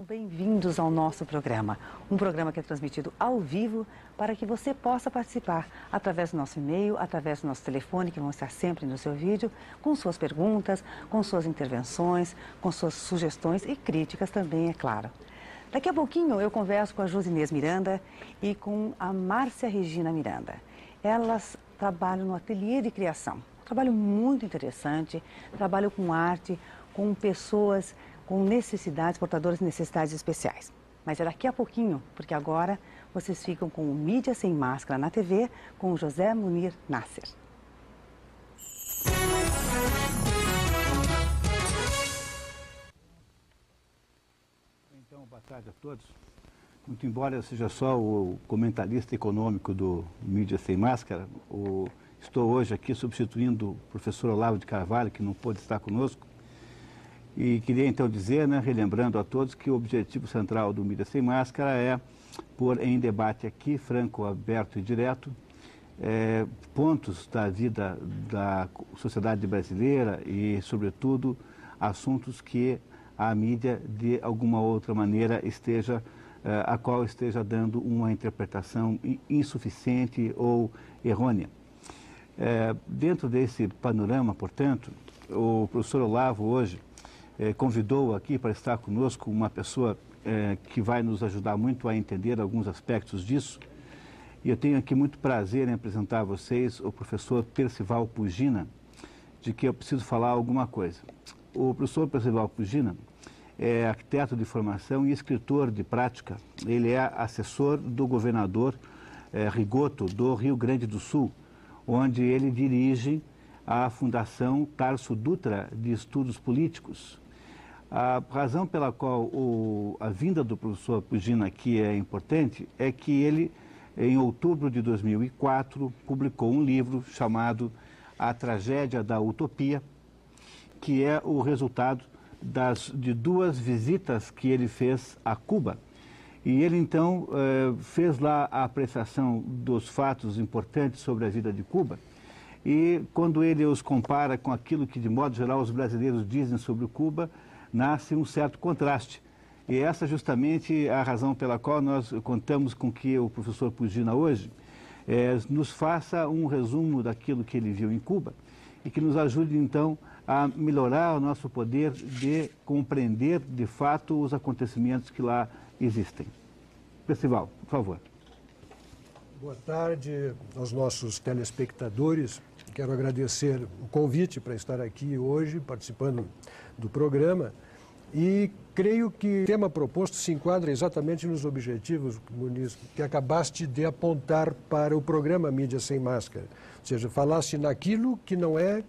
Bem-vindos ao nosso programa, um programa que é transmitido ao vivo para que você possa participar através do nosso e-mail, através do nosso telefone, que vão estar sempre no seu vídeo, com suas perguntas, com suas intervenções, com suas sugestões e críticas também, é claro. Daqui a pouquinho eu converso com a Josinês Miranda e com a Márcia Regina Miranda. Elas trabalham no ateliê de criação, um trabalho muito interessante, trabalham com arte, com pessoas com necessidades, portadores de necessidades especiais. Mas é daqui a pouquinho, porque agora vocês ficam com o Mídia Sem Máscara na TV, com o José Munir Nasser. Então, boa tarde a todos. Muito embora eu seja só o comentarista econômico do Mídia Sem Máscara, estou hoje aqui substituindo o professor Olavo de Carvalho, que não pôde estar conosco. E queria então dizer, relembrando a todos, que o objetivo central do Mídia Sem Máscara é pôr em debate aqui, franco, aberto e direto, pontos da vida da sociedade brasileira e, sobretudo, assuntos que a mídia, de alguma outra maneira, a qual esteja dando uma interpretação insuficiente ou errônea. Dentro desse panorama, portanto, o professor Olavo hoje convidou aqui para estar conosco uma pessoa que vai nos ajudar muito a entender alguns aspectos disso. E eu tenho aqui muito prazer em apresentar a vocês o professor Percival Pugina, de que eu preciso falar alguma coisa. O professor Percival Pugina é arquiteto de formação e escritor de prática. Ele é assessor do governador Rigoto, do Rio Grande do Sul, onde ele dirige a Fundação Tarso Dutra de Estudos Políticos. A razão pela qual a vinda do professor Pugina aqui é importante é que ele, em outubro de 2004, publicou um livro chamado A Tragédia da Utopia, que é o resultado de duas visitas que ele fez a Cuba. E ele, então, fez lá a apreciação dos fatos importantes sobre a vida de Cuba. E quando ele os compara com aquilo que, de modo geral, os brasileiros dizem sobre Cuba, nasce um certo contraste. E essa justamente a razão pela qual nós contamos com que o professor Pugina hoje nos faça um resumo daquilo que ele viu em Cuba e que nos ajude, então, a melhorar o nosso poder de compreender, de fato, os acontecimentos que lá existem. Percival, por favor. Boa tarde aos nossos telespectadores. Quero agradecer o convite para estar aqui hoje, participando do programa. E creio que o tema proposto se enquadra exatamente nos objetivos, Muniz, que acabaste de apontar para o programa Mídia Sem Máscara. Ou seja, falaste naquilo que não é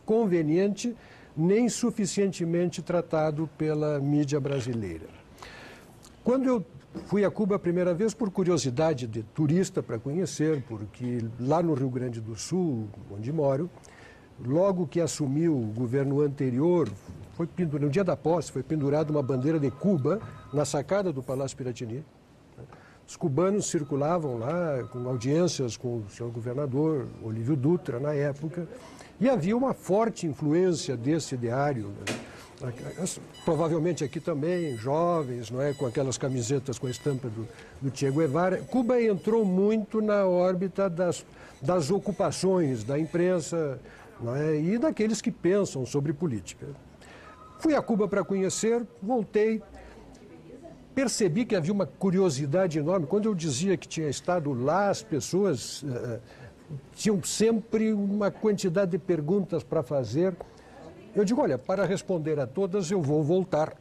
conveniente nem suficientemente tratado pela mídia brasileira. Quando eu fui a Cuba a primeira vez por curiosidade de turista para conhecer, porque lá no Rio Grande do Sul, onde moro, logo que assumiu o governo anterior, no dia da posse, foi pendurada uma bandeira de Cuba na sacada do Palácio Piratini. Os cubanos circulavam lá com audiências com o senhor governador, Olívio Dutra, na época, e havia uma forte influência desse ideário, provavelmente aqui também, jovens, com aquelas camisetas com a estampa do Che Guevara. Cuba entrou muito na órbita das ocupações da imprensa e daqueles que pensam sobre política. Fui a Cuba para conhecer, voltei, percebi que havia uma curiosidade enorme. Quando eu dizia que tinha estado lá, as pessoas tinham sempre uma quantidade de perguntas para fazer. Eu digo, olha, para responder a todas eu vou voltar.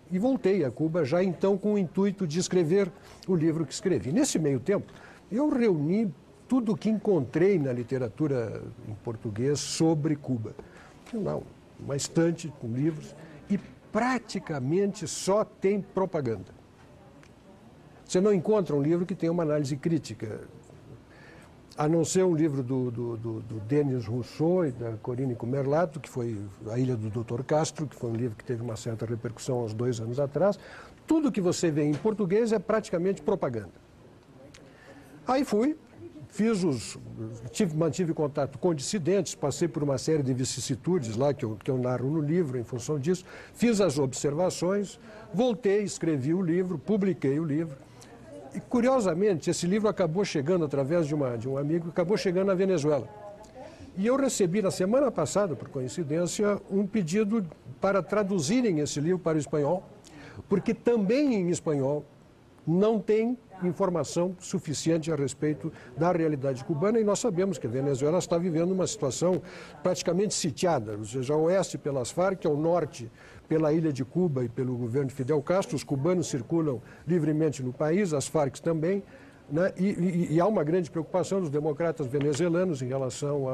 E voltei a Cuba já então com o intuito de escrever o livro que escrevi. Nesse meio tempo, eu reuni tudo o que encontrei na literatura em português sobre Cuba. Uma estante com livros e praticamente só tem propaganda. Você não encontra um livro que tenha uma análise crítica, a não ser um livro do Denis Rousseau e da Corinne Kumerlato, que foi A Ilha do Dr. Castro, que foi um livro que teve uma certa repercussão há uns 2 anos atrás. Tudo que você vê em português é praticamente propaganda. Aí fui, mantive contato com dissidentes, passei por uma série de vicissitudes lá que eu narro no livro em função disso, fiz as observações, voltei, escrevi o livro, publiquei o livro. E, curiosamente, esse livro acabou chegando, através de um amigo, acabou chegando na Venezuela. E eu recebi, na semana passada, por coincidência, um pedido para traduzirem esse livro para o espanhol, porque também em espanhol não tem informação suficiente a respeito da realidade cubana, e nós sabemos que a Venezuela está vivendo uma situação praticamente sitiada, ou seja, ao oeste pelas Farc, ao norte pela ilha de Cuba e pelo governo de Fidel Castro. Os cubanos circulam livremente no país, as Farc também, né? E há uma grande preocupação dos democratas venezuelanos em relação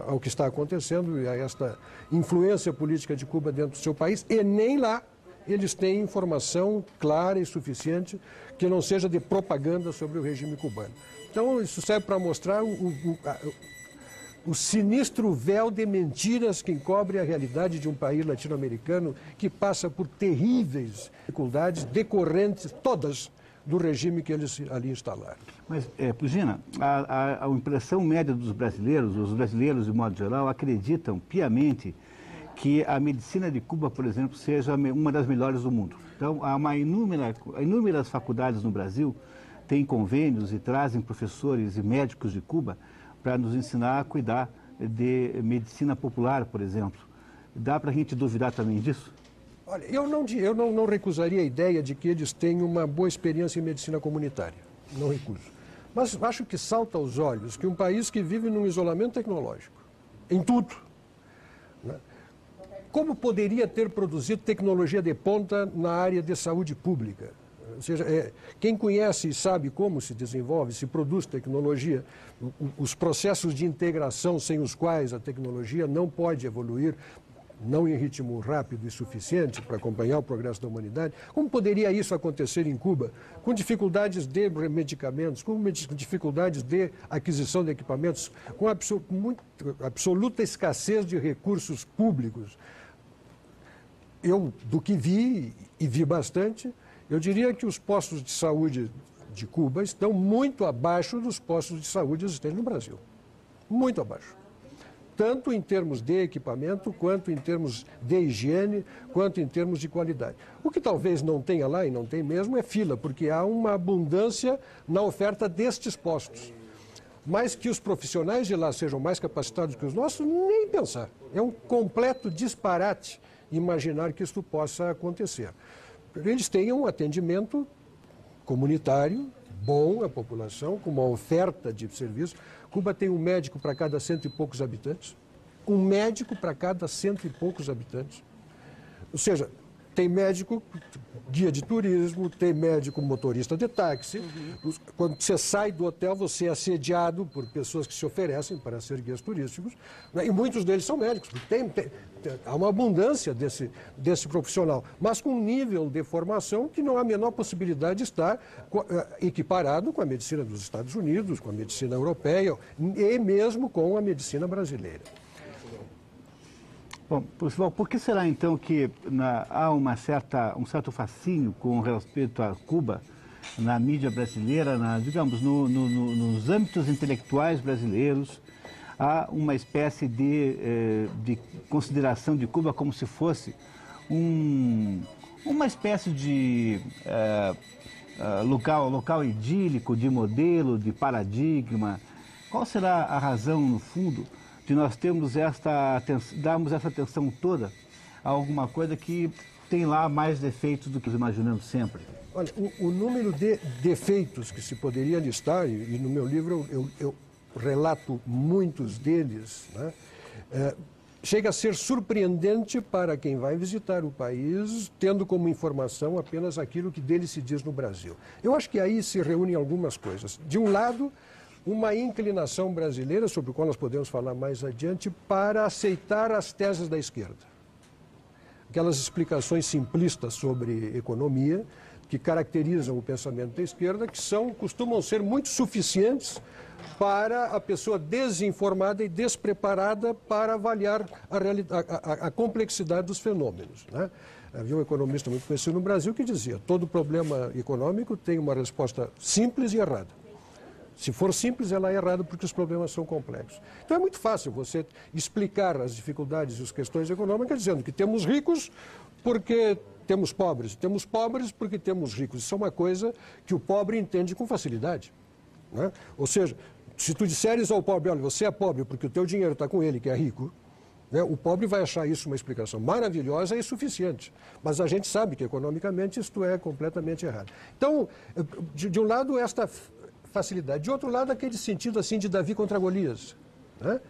ao que está acontecendo e a esta influência política de Cuba dentro do seu país, e nem lá eles têm informação clara e suficiente que não seja de propaganda sobre o regime cubano. Então, isso serve para mostrar o sinistro véu de mentiras que encobre a realidade de um país latino-americano que passa por terríveis dificuldades decorrentes, todas, do regime que eles ali instalaram. Mas, Pugina, a impressão média dos brasileiros, os brasileiros de modo geral, acreditam piamente que a medicina de Cuba, por exemplo, seja uma das melhores do mundo. Então, há inúmeras faculdades no Brasil, têm convênios e trazem professores e médicos de Cuba para nos ensinar a cuidar de medicina popular, por exemplo. Dá para a gente duvidar também disso? Olha, eu não recusaria a ideia de que eles têm uma boa experiência em medicina comunitária. Não recuso. Mas acho que salta aos olhos que um país que vive num isolamento tecnológico, em tudo, né? Como poderia ter produzido tecnologia de ponta na área de saúde pública? Ou seja, quem conhece e sabe como se desenvolve, se produz tecnologia, os processos de integração sem os quais a tecnologia não pode evoluir, não em ritmo rápido e suficiente para acompanhar o progresso da humanidade, como poderia isso acontecer em Cuba, com dificuldades de medicamentos, com dificuldades de aquisição de equipamentos, com absoluta escassez de recursos públicos? Eu, do que vi, e vi bastante, eu diria que os postos de saúde de Cuba estão muito abaixo dos postos de saúde existentes no Brasil. Muito abaixo. Tanto em termos de equipamento, quanto em termos de higiene, quanto em termos de qualidade. O que talvez não tenha lá, e não tem mesmo, é fila, porque há uma abundância na oferta destes postos. Mas que os profissionais de lá sejam mais capacitados que os nossos, nem pensar. É um completo disparate imaginar que isso possa acontecer. Eles têm um atendimento comunitário, bom à população, com uma oferta de serviços. Cuba tem um médico para cada 100 e poucos habitantes. Um médico para cada 100 e poucos habitantes. Ou seja, tem médico guia de turismo, tem médico motorista de táxi. Quando você sai do hotel, você é assediado por pessoas que se oferecem para ser guias turísticos, né? E muitos deles são médicos. Há uma abundância desse profissional, mas com um nível de formação que não há a menor possibilidade de estar equiparado com a medicina dos Estados Unidos, com a medicina europeia e mesmo com a medicina brasileira. Bom, pessoal, por que será então que há um certo fascínio com respeito a Cuba na mídia brasileira, digamos, nos âmbitos intelectuais brasileiros? Há uma espécie de consideração de Cuba como se fosse uma espécie de local idílico, de modelo, de paradigma. Qual será a razão, no fundo, de nós darmos essa atenção toda a alguma coisa que tem lá mais defeitos do que nós imaginamos sempre? Olha, o número de defeitos que se poderia listar, e no meu livro eu relato muitos deles, né? Chega a ser surpreendente para quem vai visitar o país, tendo como informação apenas aquilo que dele se diz no Brasil. Eu acho que aí se reúnem algumas coisas. De um lado, uma inclinação brasileira, sobre o qual nós podemos falar mais adiante, para aceitar as teses da esquerda. Aquelas explicações simplistas sobre economia, que caracterizam o pensamento da esquerda, que costumam ser muito suficientes para a pessoa desinformada e despreparada para avaliar a complexidade dos fenômenos, né? Havia um economista muito conhecido no Brasil que dizia: todo problema econômico tem uma resposta simples e errada. Se for simples, ela é errada porque os problemas são complexos. Então é muito fácil você explicar as dificuldades e as questões econômicas dizendo que temos ricos porque temos pobres porque temos ricos. Isso é uma coisa que o pobre entende com facilidade, né? Ou seja, se tu disseres ao pobre, olha, você é pobre porque o teu dinheiro está com ele, que é rico, né? O pobre vai achar isso uma explicação maravilhosa e suficiente. Mas a gente sabe que economicamente isto é completamente errado. Então, de um lado, esta facilidade. De outro lado, aquele sentido assim de Davi contra Golias, né?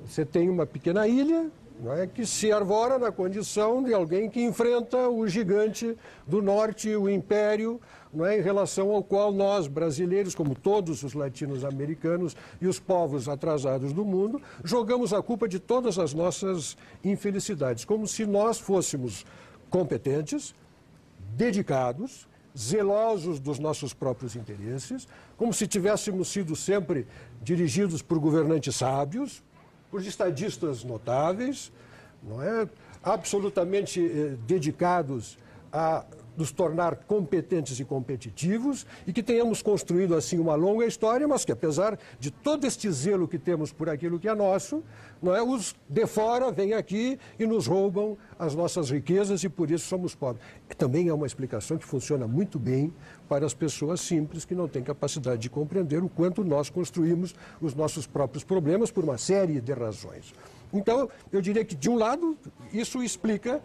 Você tem uma pequena ilha, não é, que se arvora na condição de alguém que enfrenta o gigante do norte, o império, não é, em relação ao qual nós, brasileiros, como todos os latino-americanos e os povos atrasados do mundo, jogamos a culpa de todas as nossas infelicidades, como se nós fôssemos competentes, dedicados, zelosos dos nossos próprios interesses, como se tivéssemos sido sempre dirigidos por governantes sábios, por estadistas notáveis, não é? Absolutamente dedicados a nos tornar competentes e competitivos e que tenhamos construído assim uma longa história, mas que apesar de todo este zelo que temos por aquilo que é nosso, não é? Os de fora vêm aqui e nos roubam as nossas riquezas e por isso somos pobres. Também é uma explicação que funciona muito bem para as pessoas simples que não têm capacidade de compreender o quanto nós construímos os nossos próprios problemas por uma série de razões. Então, eu diria que, de um lado, isso explica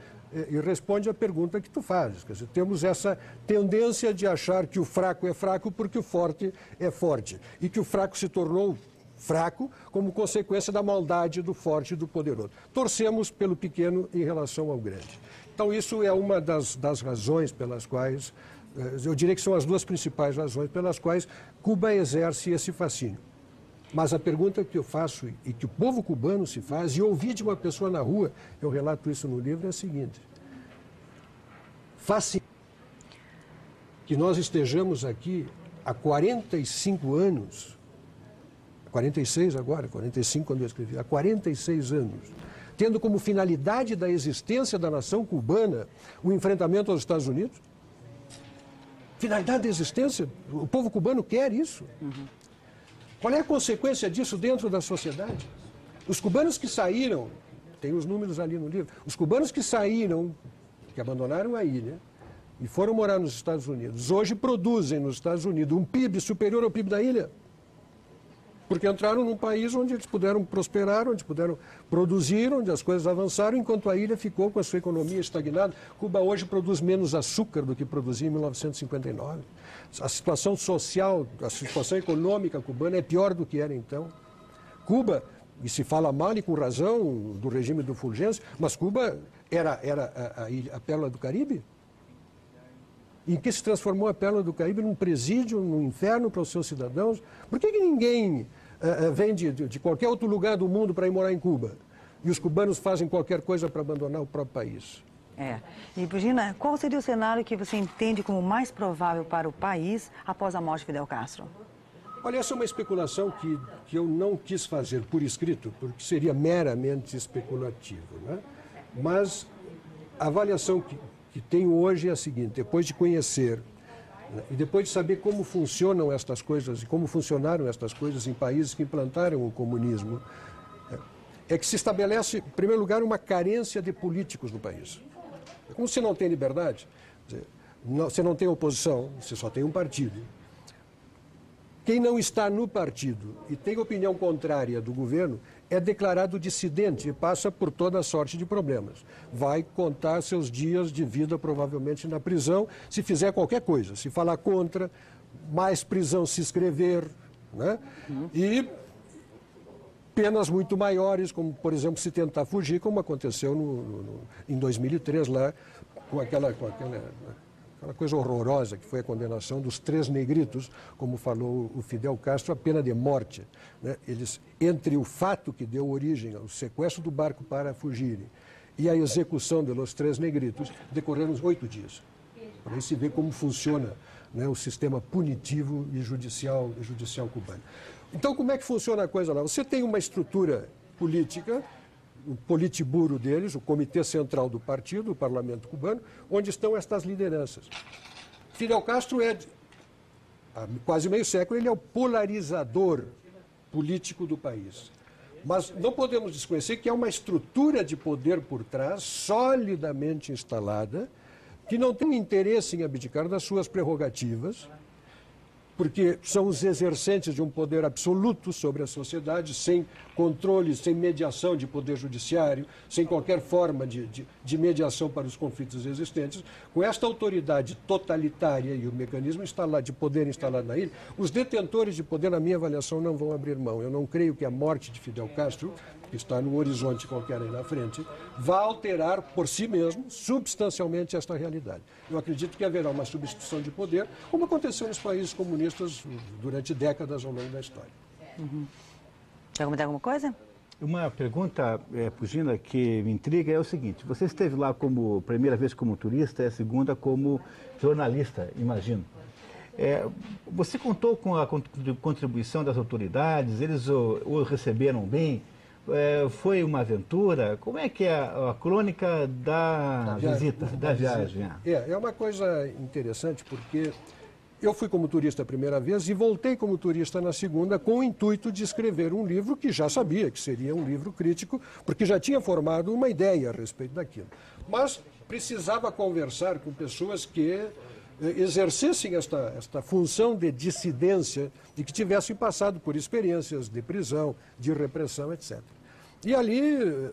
e responde à pergunta que tu fazes. Quer dizer, temos essa tendência de achar que o fraco é fraco porque o forte é forte. E que o fraco se tornou fraco como consequência da maldade do forte e do poderoso. Torcemos pelo pequeno em relação ao grande. Então, isso é uma das razões pelas quais, eu diria que são as duas principais razões pelas quais Cuba exerce esse fascínio. Mas a pergunta que eu faço e que o povo cubano se faz, e ouvi de uma pessoa na rua, eu relato isso no livro, é a seguinte: fascina que nós estejamos aqui há 45 anos, 46 agora, 45 quando eu escrevi, há 46 anos, tendo como finalidade da existência da nação cubana o enfrentamento aos Estados Unidos? Finalidade da existência? O povo cubano quer isso? Qual é a consequência disso dentro da sociedade? Os cubanos que saíram, tem os números ali no livro, os cubanos que saíram, que abandonaram a ilha e foram morar nos Estados Unidos, hoje produzem nos Estados Unidos um PIB superior ao PIB da ilha. Porque entraram num país onde eles puderam prosperar, onde puderam produzir, onde as coisas avançaram, enquanto a ilha ficou com a sua economia estagnada. Cuba hoje produz menos açúcar do que produzia em 1959. A situação social, a situação econômica cubana é pior do que era então. Cuba, e se fala mal e com razão do regime do Fulgêncio, mas Cuba era a pérola do Caribe. Em que se transformou a pérola do Caribe num presídio, num inferno para os seus cidadãos? Por que ninguém vem de qualquer outro lugar do mundo para ir morar em Cuba? E os cubanos fazem qualquer coisa para abandonar o próprio país? E, Virginia, qual seria o cenário que você entende como mais provável para o país após a morte de Fidel Castro? Olha, essa é uma especulação que eu não quis fazer por escrito, porque seria meramente especulativo, né? Mas a avaliação que tenho hoje é a seguinte: depois de conhecer, né, e depois de saber como funcionam estas coisas e como funcionaram estas coisas em países que implantaram o comunismo, é que se estabelece, em primeiro lugar, uma carência de políticos no país. Como você não tem liberdade, você não tem oposição, você só tem um partido. Quem não está no partido e tem opinião contrária do governo é declarado dissidente e passa por toda a sorte de problemas. Vai contar seus dias de vida provavelmente na prisão se fizer qualquer coisa. Se falar contra, mais prisão se inscrever, né? E penas muito maiores, como por exemplo se tentar fugir, como aconteceu em 2003 lá, com aquela coisa horrorosa que foi a condenação dos 3 negritos, como falou o Fidel Castro, a pena de morte, né? Eles, entre o fato que deu origem ao sequestro do barco para fugirem e a execução dos 3 negritos, decorreram 8 dias. Para aí se ver como funciona, né, o sistema punitivo e judicial cubano. Então, como é que funciona a coisa lá? Você tem uma estrutura política, o politburo deles, o comitê central do partido, o parlamento cubano, onde estão estas lideranças. Fidel Castro é há quase meio século, ele é o polarizador político do país. Mas não podemos desconhecer que há uma estrutura de poder por trás, solidamente instalada, que não tem interesse em abdicar das suas prerrogativas, porque são os exercentes de um poder absoluto sobre a sociedade, sem controle, sem mediação de poder judiciário, sem qualquer forma de mediação para os conflitos existentes. Com esta autoridade totalitária e o mecanismo de poder instalado na ilha, os detentores de poder, na minha avaliação, não vão abrir mão. Eu não creio que a morte de Fidel Castro, que está no horizonte qualquer aí na frente, vá alterar por si mesmo, substancialmente, esta realidade. Eu acredito que haverá uma substituição de poder, como aconteceu nos países comunistas durante décadas ao longo da história. Quer comentar alguma coisa? Uma pergunta, Pugina, que me intriga é o seguinte: você esteve lá como primeira vez como turista e a segunda como jornalista, imagino. Você contou com a contribuição das autoridades? Eles o receberam bem? Foi uma aventura? Como é que é a crônica da visita, da viagem? É uma coisa interessante, porque eu fui como turista a primeira vez e voltei como turista na segunda com o intuito de escrever um livro que já sabia que seria um livro crítico, porque já tinha formado uma ideia a respeito daquilo. Mas precisava conversar com pessoas que exercessem esta função de dissidência e que tivessem passado por experiências de prisão, de repressão, etc. E ali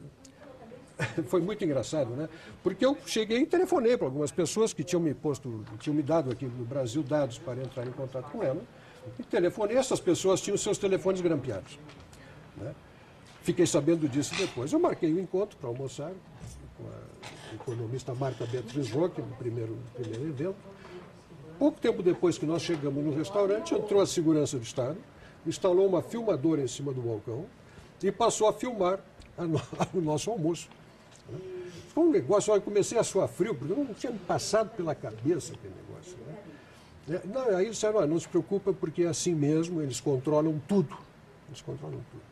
foi muito engraçado, né? Porque eu cheguei e telefonei para algumas pessoas que tinham me dado aqui no Brasil dados para entrar em contato com ela. E telefonei, essas pessoas tinham seus telefones grampeados, né? Fiquei sabendo disso depois. Eu marquei um encontro para almoçar com a economista Marta Beatriz Roque, no primeiro evento. Pouco tempo depois que nós chegamos no restaurante, entrou a segurança do Estado, instalou uma filmadora em cima do balcão e passou a filmar o nosso almoço. Foi um negócio, eu comecei a suar frio, porque não tinha me passado pela cabeça aquele negócio, né? Não, aí disseram, não se preocupa, porque é assim mesmo, eles controlam tudo. Eles controlam tudo.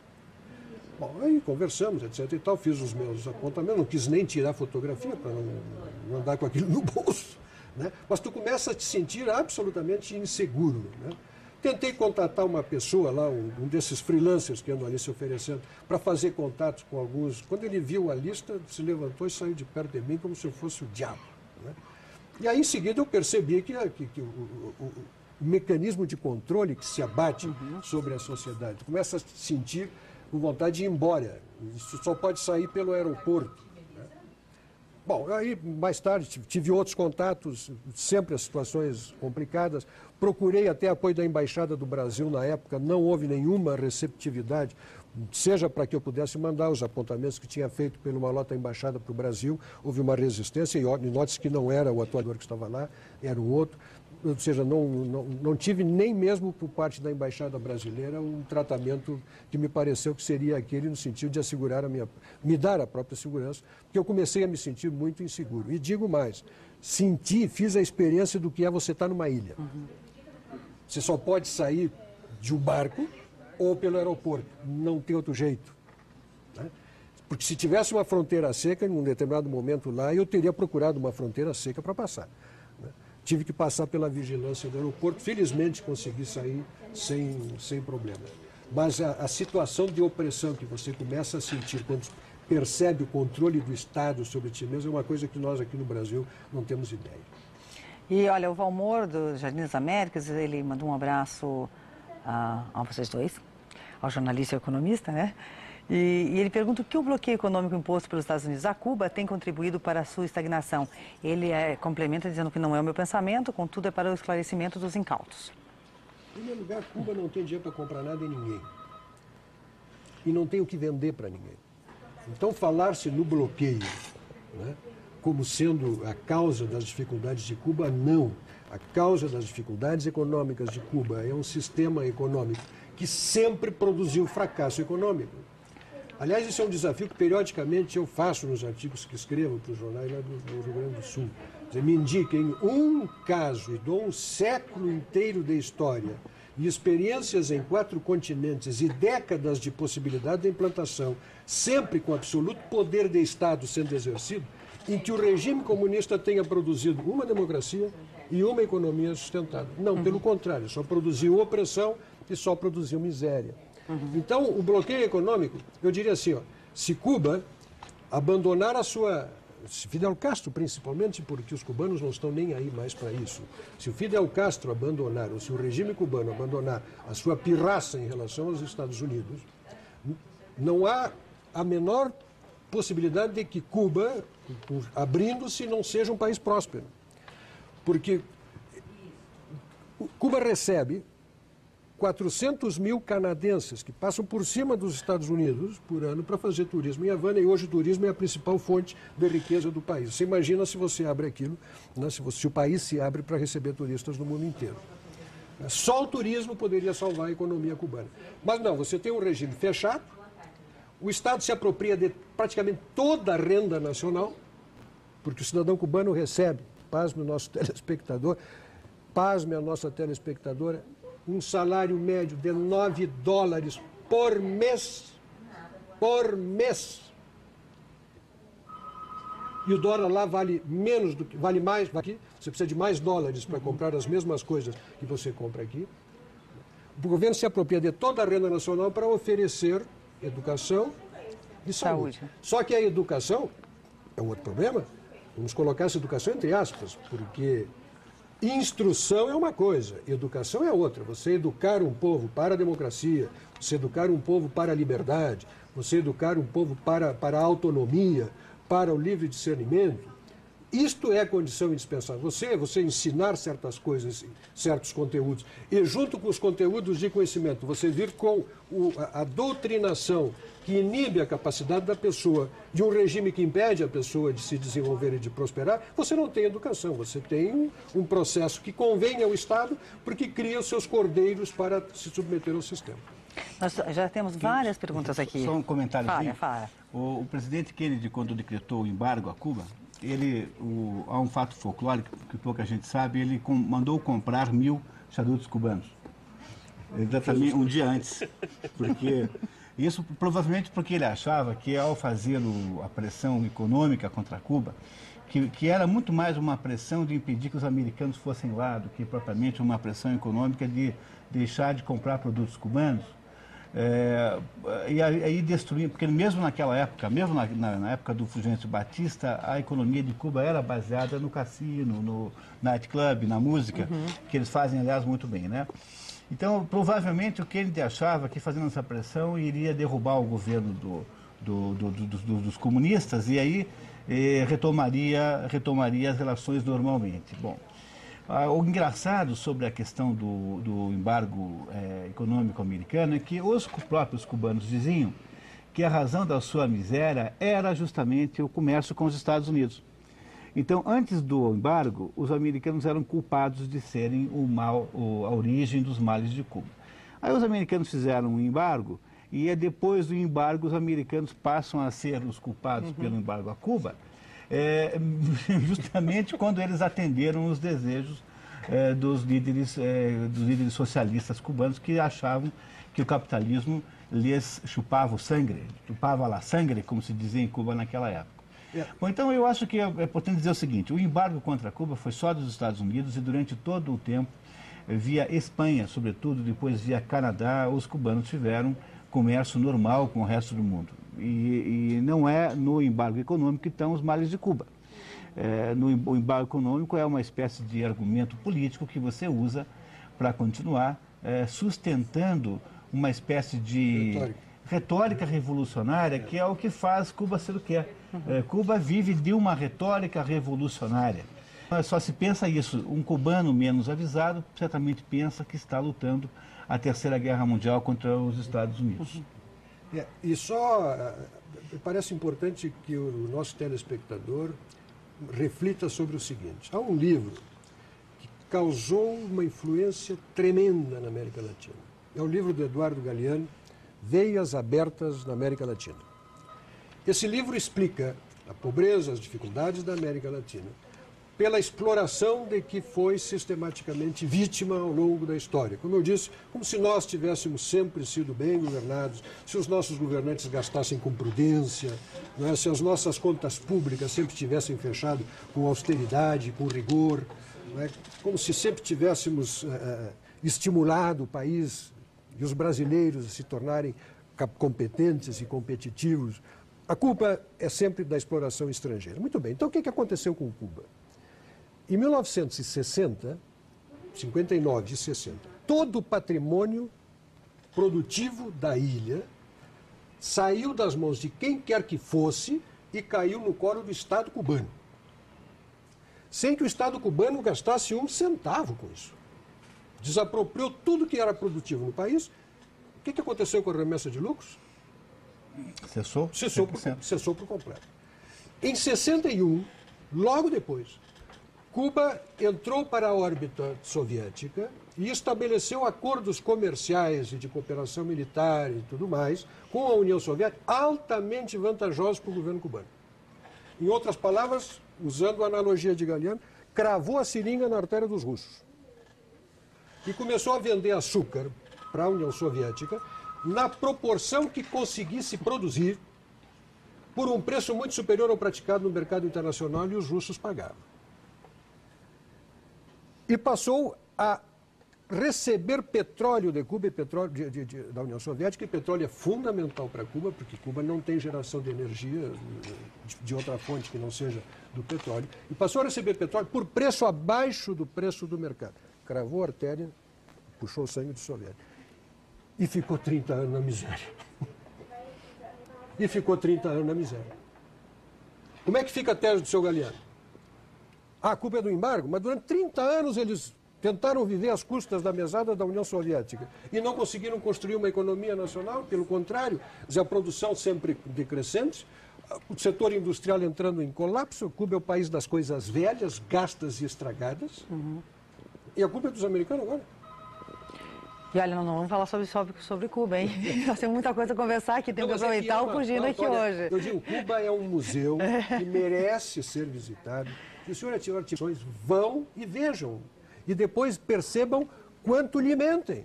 Bom, aí conversamos, etc. e tal, fiz os meus apontamentos, não quis nem tirar fotografia para não andar com aquilo no bolso, né? Mas tu começa a te sentir absolutamente inseguro, né? Tentei contatar uma pessoa lá, um desses freelancers que andam ali se oferecendo, para fazer contatos com alguns. Quando ele viu a lista, se levantou e saiu de perto de mim como se eu fosse o diabo, né? E aí, em seguida, eu percebi que o mecanismo de controle que se abate sobre a sociedade começa a se sentir com vontade de ir embora. Isso só pode sair pelo aeroporto. Bom, aí mais tarde tive outros contatos, sempre as situações complicadas. Procurei até apoio da Embaixada do Brasil na época, não houve nenhuma receptividade, seja para que eu pudesse mandar os apontamentos que tinha feito pelo Malota Embaixada para o Brasil, houve uma resistência e note-se que não era o atuador que estava lá, era o outro. Ou seja, não tive nem mesmo por parte da Embaixada Brasileira um tratamento que me pareceu que seria aquele no sentido de assegurar me dar a própria segurança, porque eu comecei a me sentir muito inseguro. E digo mais, fiz a experiência do que é você estar numa ilha. Você só pode sair de um barco ou pelo aeroporto, não tem outro jeito, né? Porque se tivesse uma fronteira seca, em um determinado momento lá, eu teria procurado uma fronteira seca para passar, né? Tive que passar pela vigilância do aeroporto. Felizmente consegui sair sem problema. Mas a situação de opressão que você começa a sentir quando percebe o controle do Estado sobre ti mesmo é uma coisa que nós aqui no Brasil não temos ideia. E olha, o Valmor do Jardim das Américas, ele mandou um abraço a vocês dois, ao jornalista e ao economista, né? E ele pergunta o que o bloqueio econômico imposto pelos Estados Unidos a Cuba tem contribuído para a sua estagnação. Ele complementa dizendo que não é o meu pensamento, contudo é para o esclarecimento dos incautos. Em primeiro lugar, Cuba não tem dinheiro para comprar nada em ninguém. E não tem o que vender para ninguém. Então, falar-se no bloqueio, né, como sendo a causa das dificuldades de Cuba, não. A causa das dificuldades econômicas de Cuba é um sistema econômico que sempre produziu fracasso econômico. Aliás, isso é um desafio que periodicamente eu faço nos artigos que escrevo para os jornais lá do Rio Grande do Sul. Me indiquem um caso, e dou um século inteiro de história, e experiências em 4 continentes e décadas de possibilidade de implantação, sempre com absoluto poder de Estado sendo exercido, em que o regime comunista tenha produzido uma democracia e uma economia sustentável. Não, pelo contrário, só produziu opressão e só produziu miséria. Então, o bloqueio econômico, eu diria assim, ó, se Cuba abandonar a sua... Se Fidel Castro, principalmente, porque os cubanos não estão nem aí mais para isso. Se o Fidel Castro abandonar, ou se o regime cubano abandonar a sua pirraça em relação aos Estados Unidos, não há a menor possibilidade de que Cuba, abrindo-se, não seja um país próspero. Porque Cuba recebe 400 mil canadenses que passam por cima dos Estados Unidos por ano para fazer turismo em Havana, e hoje o turismo é a principal fonte de riqueza do país. Você imagina se você abre aquilo, né, se o país se abre para receber turistas do mundo inteiro. Só o turismo poderia salvar a economia cubana. Mas não, você tem um regime fechado, o Estado se apropria de praticamente toda a renda nacional, porque o cidadão cubano recebe, pasme o nosso telespectador, pasme a nossa telespectadora, um salário médio de $9 por mês. Por mês. E o dólar lá vale menos do que... Vale mais aqui. Você precisa de mais dólares para comprar as mesmas coisas que você compra aqui. O governo se apropria de toda a renda nacional para oferecer educação e saúde. Só que a educação é um outro problema. Vamos colocar essa educação entre aspas, porque... Instrução é uma coisa, educação é outra. Você educar um povo para a democracia, você educar um povo para a liberdade, você educar um povo para a autonomia, para o livre discernimento, isto é condição indispensável. Você ensinar certas coisas, certos conteúdos, e junto com os conteúdos de conhecimento, você vir com a doutrinação que inibe a capacidade da pessoa, de um regime que impede a pessoa de se desenvolver e de prosperar, você não tem educação, você tem um processo que convém ao Estado porque cria os seus cordeiros para se submeter ao sistema. Nós já temos várias perguntas aqui. Só um comentário. Fala. O presidente Kennedy, quando decretou o embargo a Cuba, há um fato folclórico que pouca gente sabe, ele mandou comprar 1000 charutos cubanos. Exatamente um dia antes. Isso provavelmente porque ele achava que ao fazer a pressão econômica contra Cuba, que era muito mais uma pressão de impedir que os americanos fossem lá do que propriamente uma pressão econômica de deixar de comprar produtos cubanos. E aí destruir, porque mesmo naquela época, mesmo na época do Fulgêncio Batista, a economia de Cuba era baseada no cassino, no nightclub, na música, que eles fazem, aliás, muito bem, né? Então, provavelmente, o Kennedy achava que fazendo essa pressão iria derrubar o governo dos comunistas e aí retomaria as relações normalmente. Bom, o engraçado sobre a questão do embargo econômico americano é que os próprios cubanos diziam que a razão da sua miséria era justamente o comércio com os Estados Unidos. Então, antes do embargo, os americanos eram culpados de serem a origem dos males de Cuba. Aí os americanos fizeram um embargo e depois do embargo os americanos passam a ser os culpados pelo embargo a Cuba, justamente quando eles atenderam os desejos dos líderes socialistas cubanos que achavam que o capitalismo lhes chupava o sangue, chupava la sangre, como se dizia em Cuba naquela época. Bom, então eu acho que é importante dizer o seguinte, o embargo contra Cuba foi só dos Estados Unidos e durante todo o tempo, via Espanha, sobretudo, depois via Canadá, os cubanos tiveram comércio normal com o resto do mundo. E não é no embargo econômico que estão os males de Cuba. O embargo econômico é uma espécie de argumento político que você usa para continuar sustentando uma espécie de retórica revolucionária, que é o que faz Cuba ser o que é. Cuba vive de uma retórica revolucionária. Só se pensa isso, um cubano menos avisado certamente pensa que está lutando a Terceira Guerra Mundial contra os Estados Unidos. E só parece importante que o nosso telespectador reflita sobre o seguinte. Há um livro que causou uma influência tremenda na América Latina. É o livro do Eduardo Galeano, Veias Abertas na América Latina. Esse livro explica a pobreza, as dificuldades da América Latina, pela exploração de que foi sistematicamente vítima ao longo da história. Como eu disse, como se nós tivéssemos sempre sido bem governados, se os nossos governantes gastassem com prudência, não é? Se as nossas contas públicas sempre tivessem fechado com austeridade, com rigor. não é? Como se sempre tivéssemos estimulado o país e os brasileiros a se tornarem competentes e competitivos. A culpa é sempre da exploração estrangeira. Muito bem, então o que aconteceu com Cuba? Em 1960, 59 e 60, todo o patrimônio produtivo da ilha saiu das mãos de quem quer que fosse e caiu no colo do Estado cubano. Sem que o Estado cubano gastasse um centavo com isso. Desapropriou tudo que era produtivo no país. O que aconteceu com a remessa de lucros? Cessou? Cessou por completo. Em 61, logo depois, Cuba entrou para a órbita soviética e estabeleceu acordos comerciais e de cooperação militar e tudo mais com a União Soviética altamente vantajosos para o governo cubano. Em outras palavras, usando a analogia de Galeano, cravou a seringa na artéria dos russos. E começou a vender açúcar para a União Soviética na proporção que conseguisse produzir por um preço muito superior ao praticado no mercado internacional e os russos pagavam. E passou a receber petróleo de Cuba e petróleo da União Soviética, e petróleo é fundamental para Cuba, porque Cuba não tem geração de energia de outra fonte que não seja do petróleo, e passou a receber petróleo por preço abaixo do preço do mercado. Cravou a artéria, puxou o sangue do soviético. E ficou 30 anos na miséria. E ficou 30 anos na miséria. Como é que fica a tese do seu Galeano? A culpa é do embargo, mas durante 30 anos eles tentaram viver às custas da mesada da União Soviética e não conseguiram construir uma economia nacional, pelo contrário, a produção sempre decrescente, o setor industrial entrando em colapso. Cuba é o país das coisas velhas, gastas e estragadas. E a culpa é dos americanos agora. E olha, não vamos falar sobre Cuba, hein? Nós temos muita coisa a conversar aqui, temos que aproveitar o Pugina aqui hoje. Eu digo, Cuba é um museu que merece ser visitado. Se o senhor tiver opções, vão e vejam. E depois percebam quanto lhe mentem.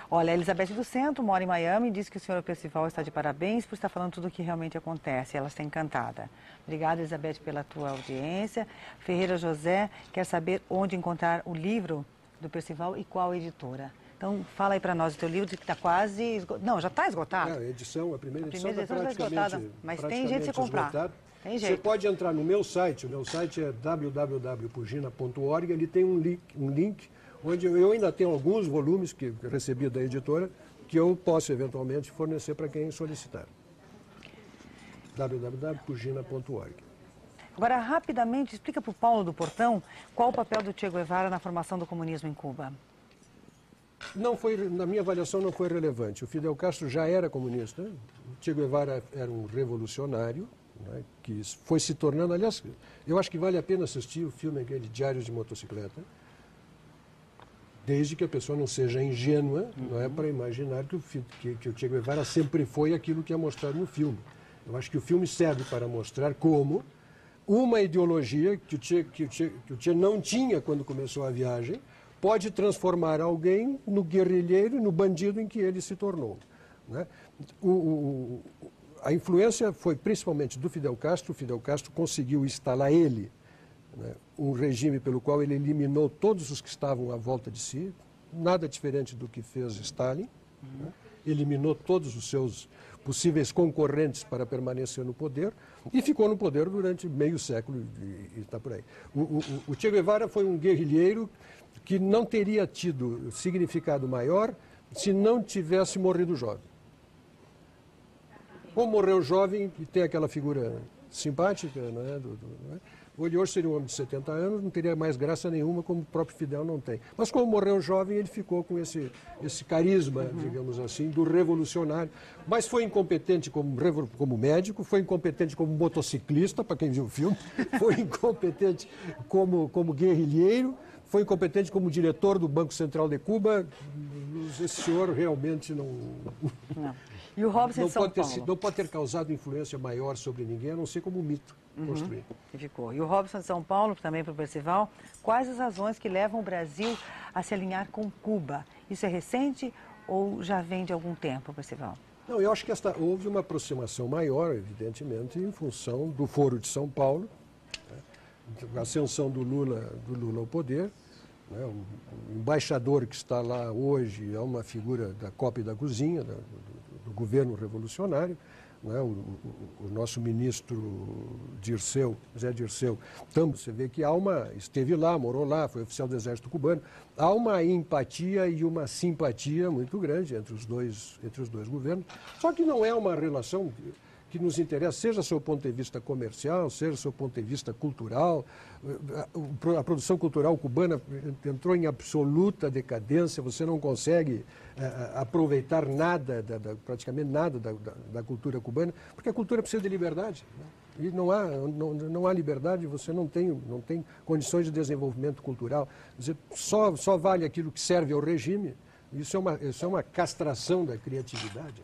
Olha, a Elizabeth do Centro mora em Miami e diz que o senhor Percival está de parabéns por estar falando tudo o que realmente acontece. Ela está encantada. Obrigada, Elizabeth, pela tua audiência. Ferreira José quer saber onde encontrar o livro do Percival e qual editora. Então, fala aí para nós o teu livro, que está quase esgotado. Não, já está esgotado. A primeira edição está praticamente esgotada, mas tem jeito de comprar. Tem jeito. Você pode entrar no meu site, o meu site é www.pugina.org, ele tem um link onde eu ainda tenho alguns volumes que recebi da editora, que eu posso eventualmente fornecer para quem solicitar. www.pugina.org. Agora, rapidamente, explica para o Paulo do Portão qual o papel do Che Guevara na formação do comunismo em Cuba. Na minha avaliação, não foi relevante. O Fidel Castro já era comunista, o Che Guevara era um revolucionário, né, que foi se tornando... Aliás, eu acho que vale a pena assistir o filme aquele Diários de Motocicleta, desde que a pessoa não seja ingênua, não é, para imaginar que o Che Guevara sempre foi aquilo que é mostrado no filme. Eu acho que o filme serve para mostrar como uma ideologia que o Che não tinha quando começou a viagem pode transformar alguém no guerrilheiro, no bandido em que ele se tornou, né? A influência foi principalmente do Fidel Castro. O Fidel Castro conseguiu instalar ele, né, um regime pelo qual ele eliminou todos os que estavam à volta de si, nada diferente do que fez Stalin, né? Eliminou todos os seus possíveis concorrentes para permanecer no poder e ficou no poder durante meio século e está por aí. O Che Guevara foi um guerrilheiro que não teria tido significado maior se não tivesse morrido jovem. Ou morreu jovem e tem aquela figura simpática, né, ele hoje seria um homem de 70 anos, não teria mais graça nenhuma, como o próprio Fidel não tem. Mas como morreu jovem, ele ficou com esse carisma, digamos assim, do revolucionário. Mas foi incompetente como médico, foi incompetente como motociclista, para quem viu o filme, foi incompetente como guerrilheiro, foi incompetente como diretor do Banco Central de Cuba. Esse senhor realmente não. E o Robson de São Paulo? Não pode ter causado influência maior sobre ninguém, a não ser como mito construído. E ficou. E o Robson de São Paulo, também para o Percival, quais as razões que levam o Brasil a se alinhar com Cuba? Isso é recente ou já vem de algum tempo, Percival? Não, eu acho que houve uma aproximação maior, evidentemente, em função do Foro de São Paulo, né, a ascensão do Lula ao poder, né? O embaixador que está lá hoje é uma figura da copa e da cozinha, do governo revolucionário, né? O nosso ministro Zé Dirceu, você vê que esteve lá, morou lá, foi oficial do Exército Cubano. Há uma empatia e uma simpatia muito grande entre os dois governos, só que não é uma relação que nos interessa, seja do seu ponto de vista comercial, seja do seu ponto de vista cultural. A produção cultural cubana entrou em absoluta decadência, você não consegue aproveitar nada, praticamente nada da cultura cubana, porque a cultura precisa de liberdade, né? E não há liberdade, você não tem condições de desenvolvimento cultural. Quer dizer, só vale aquilo que serve ao regime. Isso é uma castração da criatividade.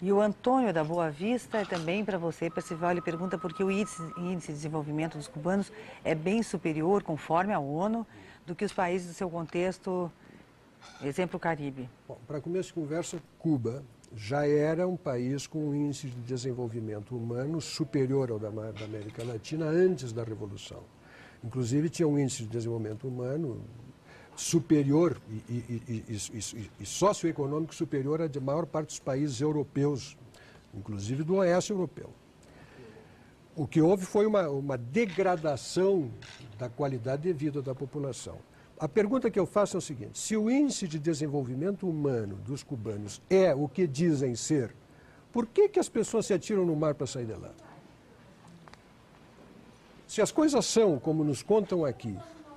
E o Antônio da Boa Vista, também para você, Percival, ele pergunta por que o índice de desenvolvimento dos cubanos é bem superior, conforme a ONU, do que os países do seu contexto, exemplo Caribe. Bom, para começo de conversa, Cuba já era um país com um índice de desenvolvimento humano superior ao da América Latina antes da Revolução. Inclusive tinha um índice de desenvolvimento humano superior e socioeconômico superior à maior parte dos países europeus, inclusive do oeste europeu. O que houve foi uma degradação da qualidade de vida da população. A pergunta que eu faço é o seguinte: se o índice de desenvolvimento humano dos cubanos é o que dizem ser, por que as pessoas se atiram no mar para sair de lá? Se as coisas são como nos contam aqui,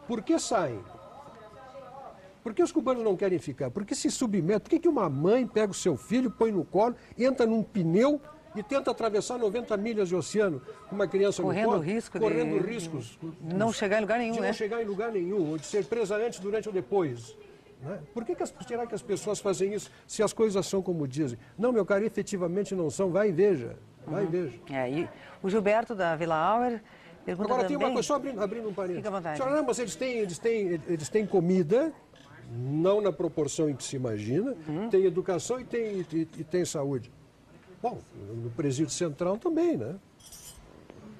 por que saem? Por que os cubanos não querem ficar? Por que se submetem? Por que uma mãe pega o seu filho, põe no colo, entra num pneu e tenta atravessar 90 milhas de oceano com uma criança no colo? Correndo riscos. Não chegar em lugar nenhum, de né? Não chegar em lugar nenhum, ou de ser presa antes, durante ou depois. Né? Por que será que as pessoas fazem isso se as coisas são como dizem? Não, meu caro, efetivamente não são. Vai e veja. Vai e veja. E o Gilberto da Vila Auer pergunta agora também... tem uma coisa, só abrindo um parênteses. Fica à vontade. Senhora, não, mas eles têm comida, não na proporção em que se imagina, tem educação e tem saúde. Bom, no presídio central também, né?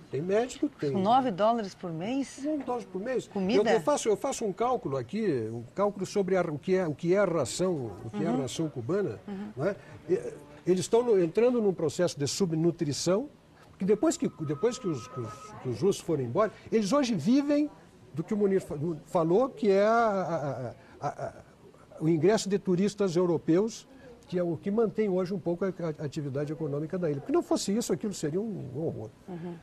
Tem médico, tem... $9 por mês? $9 por mês. Comida? Eu faço um cálculo aqui, um cálculo sobre o que é a ração, a ração cubana. Né? Eles estão entrando num processo de subnutrição, porque depois que os russos forem embora, eles hoje vivem do que o Munir falou, que é o ingresso de turistas europeus, que é o que mantém hoje um pouco a atividade econômica da ilha. Porque não fosse isso, aquilo seria um horror.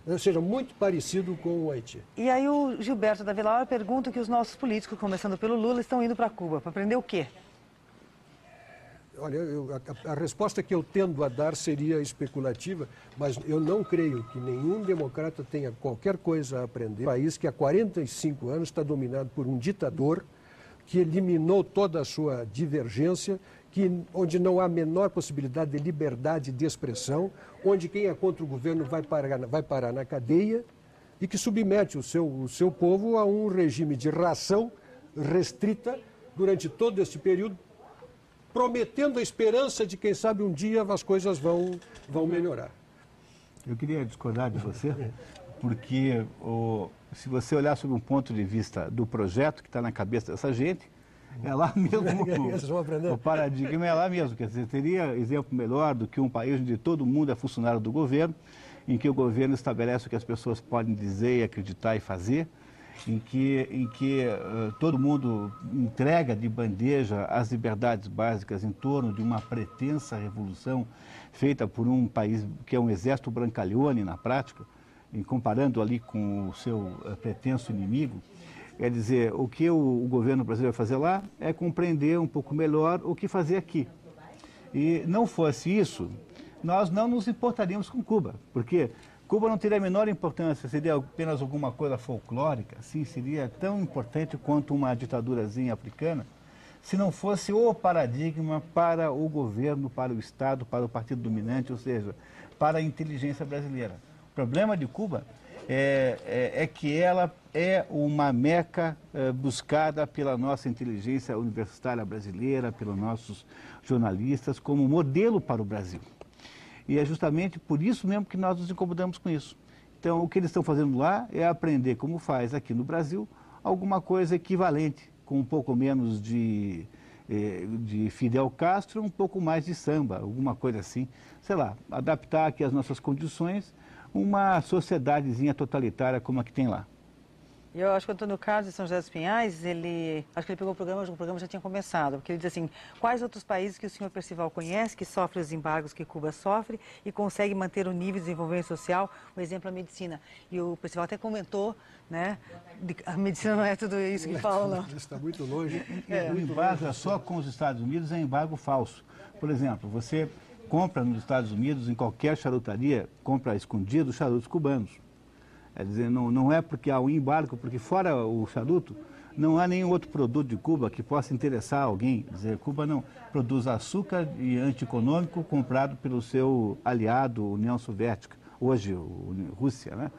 Ou seja, muito parecido com o Haiti. E aí o Gilberto da Vila Auer pergunta que os nossos políticos, começando pelo Lula, estão indo para Cuba. Para aprender o quê? Olha, a resposta que eu tendo a dar seria especulativa, mas eu não creio que nenhum democrata tenha qualquer coisa a aprender. Um país que há 45 anos está dominado por um ditador que eliminou toda a sua divergência, onde não há a menor possibilidade de liberdade de expressão, onde quem é contra o governo vai parar na cadeia e que submete o seu povo a um regime de ração restrita durante todo esse período, prometendo a esperança de, quem sabe, um dia as coisas vão melhorar. Eu queria discordar de você, porque se você olhar sob um ponto de vista do projeto que está na cabeça dessa gente, é lá mesmo, o paradigma é lá mesmo. Quer dizer, teria exemplo melhor do que um país onde todo mundo é funcionário do governo, em que o governo estabelece o que as pessoas podem dizer, acreditar e fazer, em que todo mundo entrega de bandeja as liberdades básicas em torno de uma pretensa revolução feita por um país que é um exército brancalhone na prática, e comparando ali com o seu pretenso inimigo. Quer dizer, o que o governo brasileiro vai fazer lá é compreender um pouco melhor o que fazer aqui. E não fosse isso, nós não nos importaríamos com Cuba, porque Cuba não teria a menor importância, seria apenas alguma coisa folclórica, sim, seria tão importante quanto uma ditadurazinha africana, se não fosse o paradigma para o governo, para o Estado, para o partido dominante, ou seja, para a inteligência brasileira. O problema de Cuba é que ela é uma meca buscada pela nossa inteligência universitária brasileira, pelos nossos jornalistas, como modelo para o Brasil. E é justamente por isso mesmo que nós nos incomodamos com isso. Então, o que eles estão fazendo lá é aprender como faz aqui no Brasil alguma coisa equivalente, com um pouco menos de Fidel Castro, um pouco mais de samba, alguma coisa assim. Sei lá, adaptar aqui às nossas condições uma sociedadezinha totalitária como a que tem lá. E eu acho que o Antônio Carlos de São José dos Pinhais, acho que ele pegou o programa já tinha começado, porque ele diz assim, quais outros países que o senhor Percival conhece, que sofrem os embargos que Cuba sofre e consegue manter o nível de desenvolvimento social, o exemplo é a medicina. E o Percival até comentou, né, a medicina não é tudo isso que falam, não. Está muito longe. O embargo é só com os Estados Unidos, é embargo falso. Por exemplo, você compra nos Estados Unidos, em qualquer charutaria, compra escondido charutos cubanos. Quer dizer, não é porque há um embargo, porque fora o charuto, não há nenhum outro produto de Cuba que possa interessar alguém. Quer dizer, Cuba não produz açúcar e antieconômico comprado pelo seu aliado, União Soviética, hoje, Rússia, né?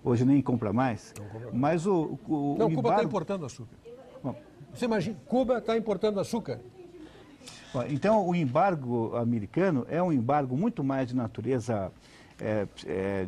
Hoje nem compra mais. Mas o Cuba embargo... está importando açúcar. Bom, você imagina, Cuba está importando açúcar. Então, o embargo americano é um embargo muito mais de natureza...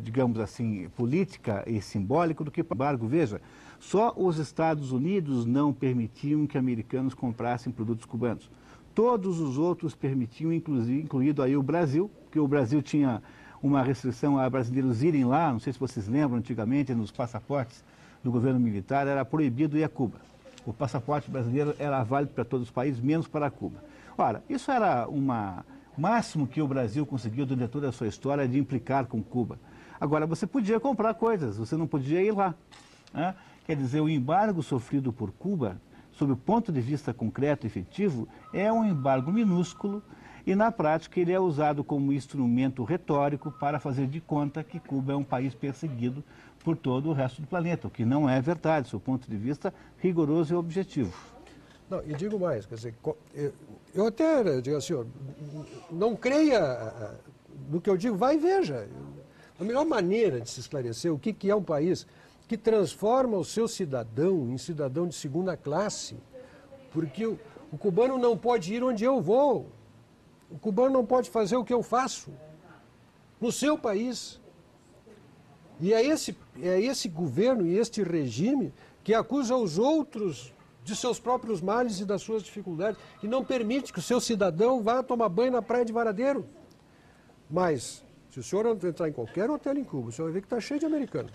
digamos assim, política e simbólico do que o embargo. Veja, só os Estados Unidos não permitiam que americanos comprassem produtos cubanos. Todos os outros permitiam, incluído aí o Brasil, porque o Brasil tinha uma restrição a brasileiros irem lá, não sei se vocês lembram, antigamente nos passaportes do governo militar era proibido ir a Cuba. O passaporte brasileiro era válido para todos os países, menos para Cuba. Ora, isso era máximo que o Brasil conseguiu durante toda a sua história de implicar com Cuba. Agora, você podia comprar coisas, você não podia ir lá, né? Quer dizer, o embargo sofrido por Cuba, sob o ponto de vista concreto e efetivo, é um embargo minúsculo e, na prática, ele é usado como instrumento retórico para fazer de conta que Cuba é um país perseguido por todo o resto do planeta, o que não é verdade, do ponto de vista rigoroso e objetivo. Não, e digo mais, quer dizer, eu até digo assim, não creia no que eu digo, vai e veja. A melhor maneira de se esclarecer o que é um país que transforma o seu cidadão em cidadão de segunda classe, porque o cubano não pode ir onde eu vou, o cubano não pode fazer o que eu faço no seu país. E é esse governo e este regime que acusa os outros de seus próprios males e das suas dificuldades, e não permite que o seu cidadão vá tomar banho na praia de Varadeiro. Mas, se o senhor entrar em qualquer hotel em Cuba, o senhor vai ver que está cheio de americanos.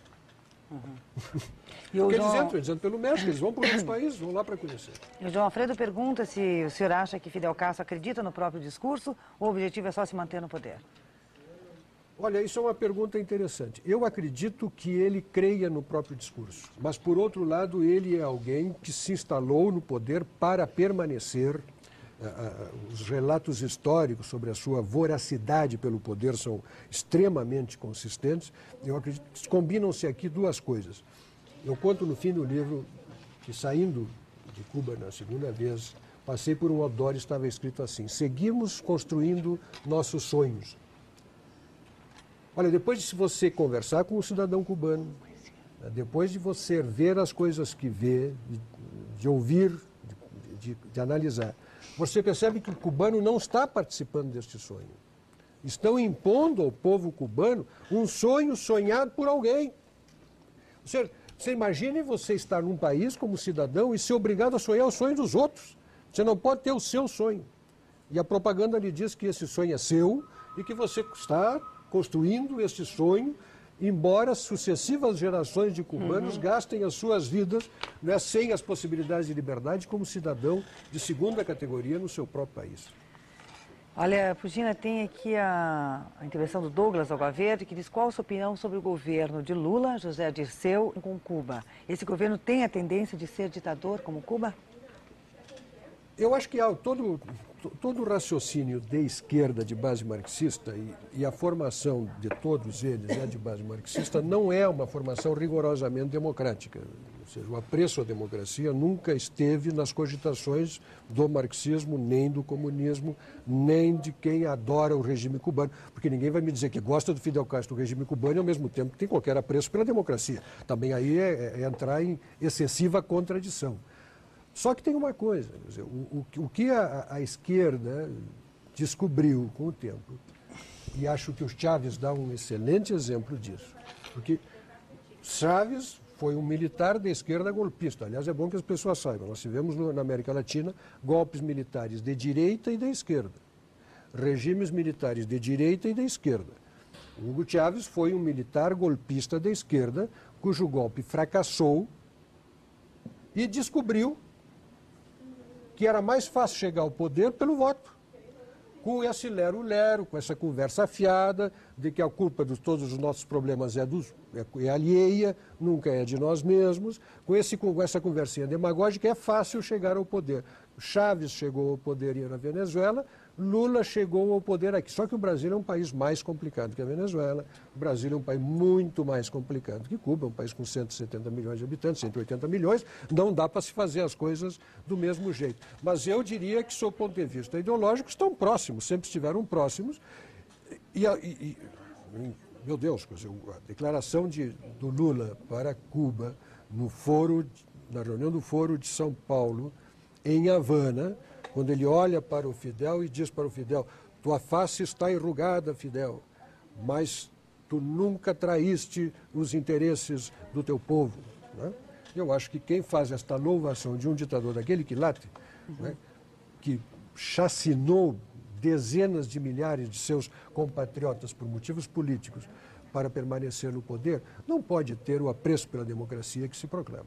Dizendo pelo México, eles vão para outros países, vão lá para conhecer. E o João Alfredo pergunta se o senhor acha que Fidel Castro acredita no próprio discurso ou o objetivo é só se manter no poder? Olha, isso é uma pergunta interessante. Eu acredito que ele creia no próprio discurso, mas, por outro lado, ele é alguém que se instalou no poder para permanecer. Os relatos históricos sobre a sua voracidade pelo poder são extremamente consistentes. Eu acredito que combinam-se aqui duas coisas. Eu conto no fim do livro que, saindo de Cuba na segunda vez, passei por um outdoor e estava escrito assim: seguimos construindo nossos sonhos. Olha, depois de você conversar com um cidadão cubano, depois de você ver as coisas que vê, de ouvir, de analisar, você percebe que o cubano não está participando deste sonho. Estão impondo ao povo cubano um sonho sonhado por alguém. Você imagine você estar num país como cidadão e ser obrigado a sonhar o sonho dos outros. Você não pode ter o seu sonho. E a propaganda lhe diz que esse sonho é seu e que você está construindo este sonho, embora sucessivas gerações de cubanos gastem as suas vidas, né, sem as possibilidades de liberdade como cidadão de segunda categoria no seu próprio país. Olha, Pugina, tem aqui a intervenção do Douglas Água Verde, que diz qual a sua opinião sobre o governo de Lula, José Dirceu, com Cuba. Esse governo tem a tendência de ser ditador como Cuba? Eu acho que há todo o raciocínio de esquerda de base marxista e a formação de todos eles de base marxista não é uma formação rigorosamente democrática. Ou seja, o apreço à democracia nunca esteve nas cogitações do marxismo, nem do comunismo, nem de quem adora o regime cubano. Porque ninguém vai me dizer que gosta do Fidel Castro do regime cubano e ao mesmo tempo que tem qualquer apreço pela democracia. Também aí é entrar em excessiva contradição. Só que tem uma coisa, quer dizer, o que a esquerda descobriu com o tempo, e acho que o Chávez dá um excelente exemplo disso, porque Chávez foi um militar de esquerda golpista. Aliás, é bom que as pessoas saibam. Nós tivemos na América Latina golpes militares de direita e de esquerda. Regimes militares de direita e de esquerda. Hugo Chávez foi um militar golpista de esquerda, cujo golpe fracassou e descobriu que era mais fácil chegar ao poder pelo voto. Com esse lero-lero, com essa conversa afiada, de que a culpa de todos os nossos problemas é alheia, nunca é de nós mesmos. Com essa conversinha demagógica é fácil chegar ao poder. Chávez chegou ao poder na Venezuela, Lula chegou ao poder aqui. Só que o Brasil é um país mais complicado que a Venezuela. O Brasil é um país muito mais complicado que Cuba, um país com 170 milhões de habitantes, 180 milhões. Não dá para se fazer as coisas do mesmo jeito. Mas eu diria que, sob o ponto de vista ideológico, estão próximos, sempre estiveram próximos. Meu Deus, a declaração do Lula para Cuba na reunião do Foro de São Paulo, em Havana, quando ele olha para o Fidel e diz para o Fidel: tua face está enrugada, Fidel, mas tu nunca traíste os interesses do teu povo. Né? Eu acho que quem faz esta louvação de um ditador daquele quilate, né, que chacinou dezenas de milhares de seus compatriotas por motivos políticos para permanecer no poder, não pode ter o apreço pela democracia que se proclama.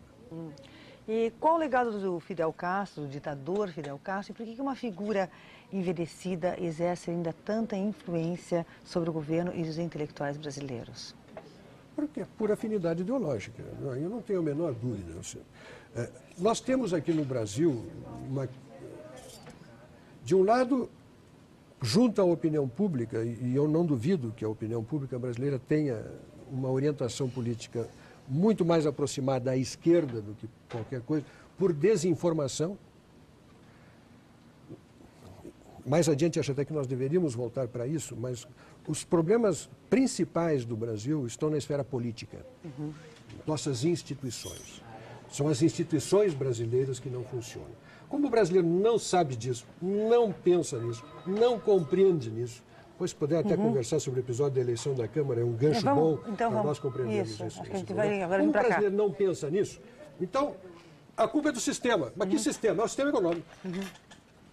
E qual o legado do Fidel Castro, do ditador Fidel Castro, e por que uma figura envelhecida exerce ainda tanta influência sobre o governo e os intelectuais brasileiros? Porque por afinidade ideológica, eu não tenho a menor dúvida. Nós temos aqui no Brasil, de um lado, junto à opinião pública, e eu não duvido que a opinião pública brasileira tenha uma orientação política muito mais aproximada à esquerda do que qualquer coisa, por desinformação. Mais adiante, acho até que nós deveríamos voltar para isso, mas os problemas principais do Brasil estão na esfera política. Nossas instituições. São as instituições brasileiras que não funcionam. Como o brasileiro não sabe disso, não pensa nisso, não compreende nisso, depois se puder até conversar sobre o episódio da eleição da Câmara, é um gancho bom para nós compreendermos isso. Acho que a gente vai agora Como o vir para cá. brasileiro não pensa nisso, então a culpa é do sistema. Mas que sistema? É o sistema econômico.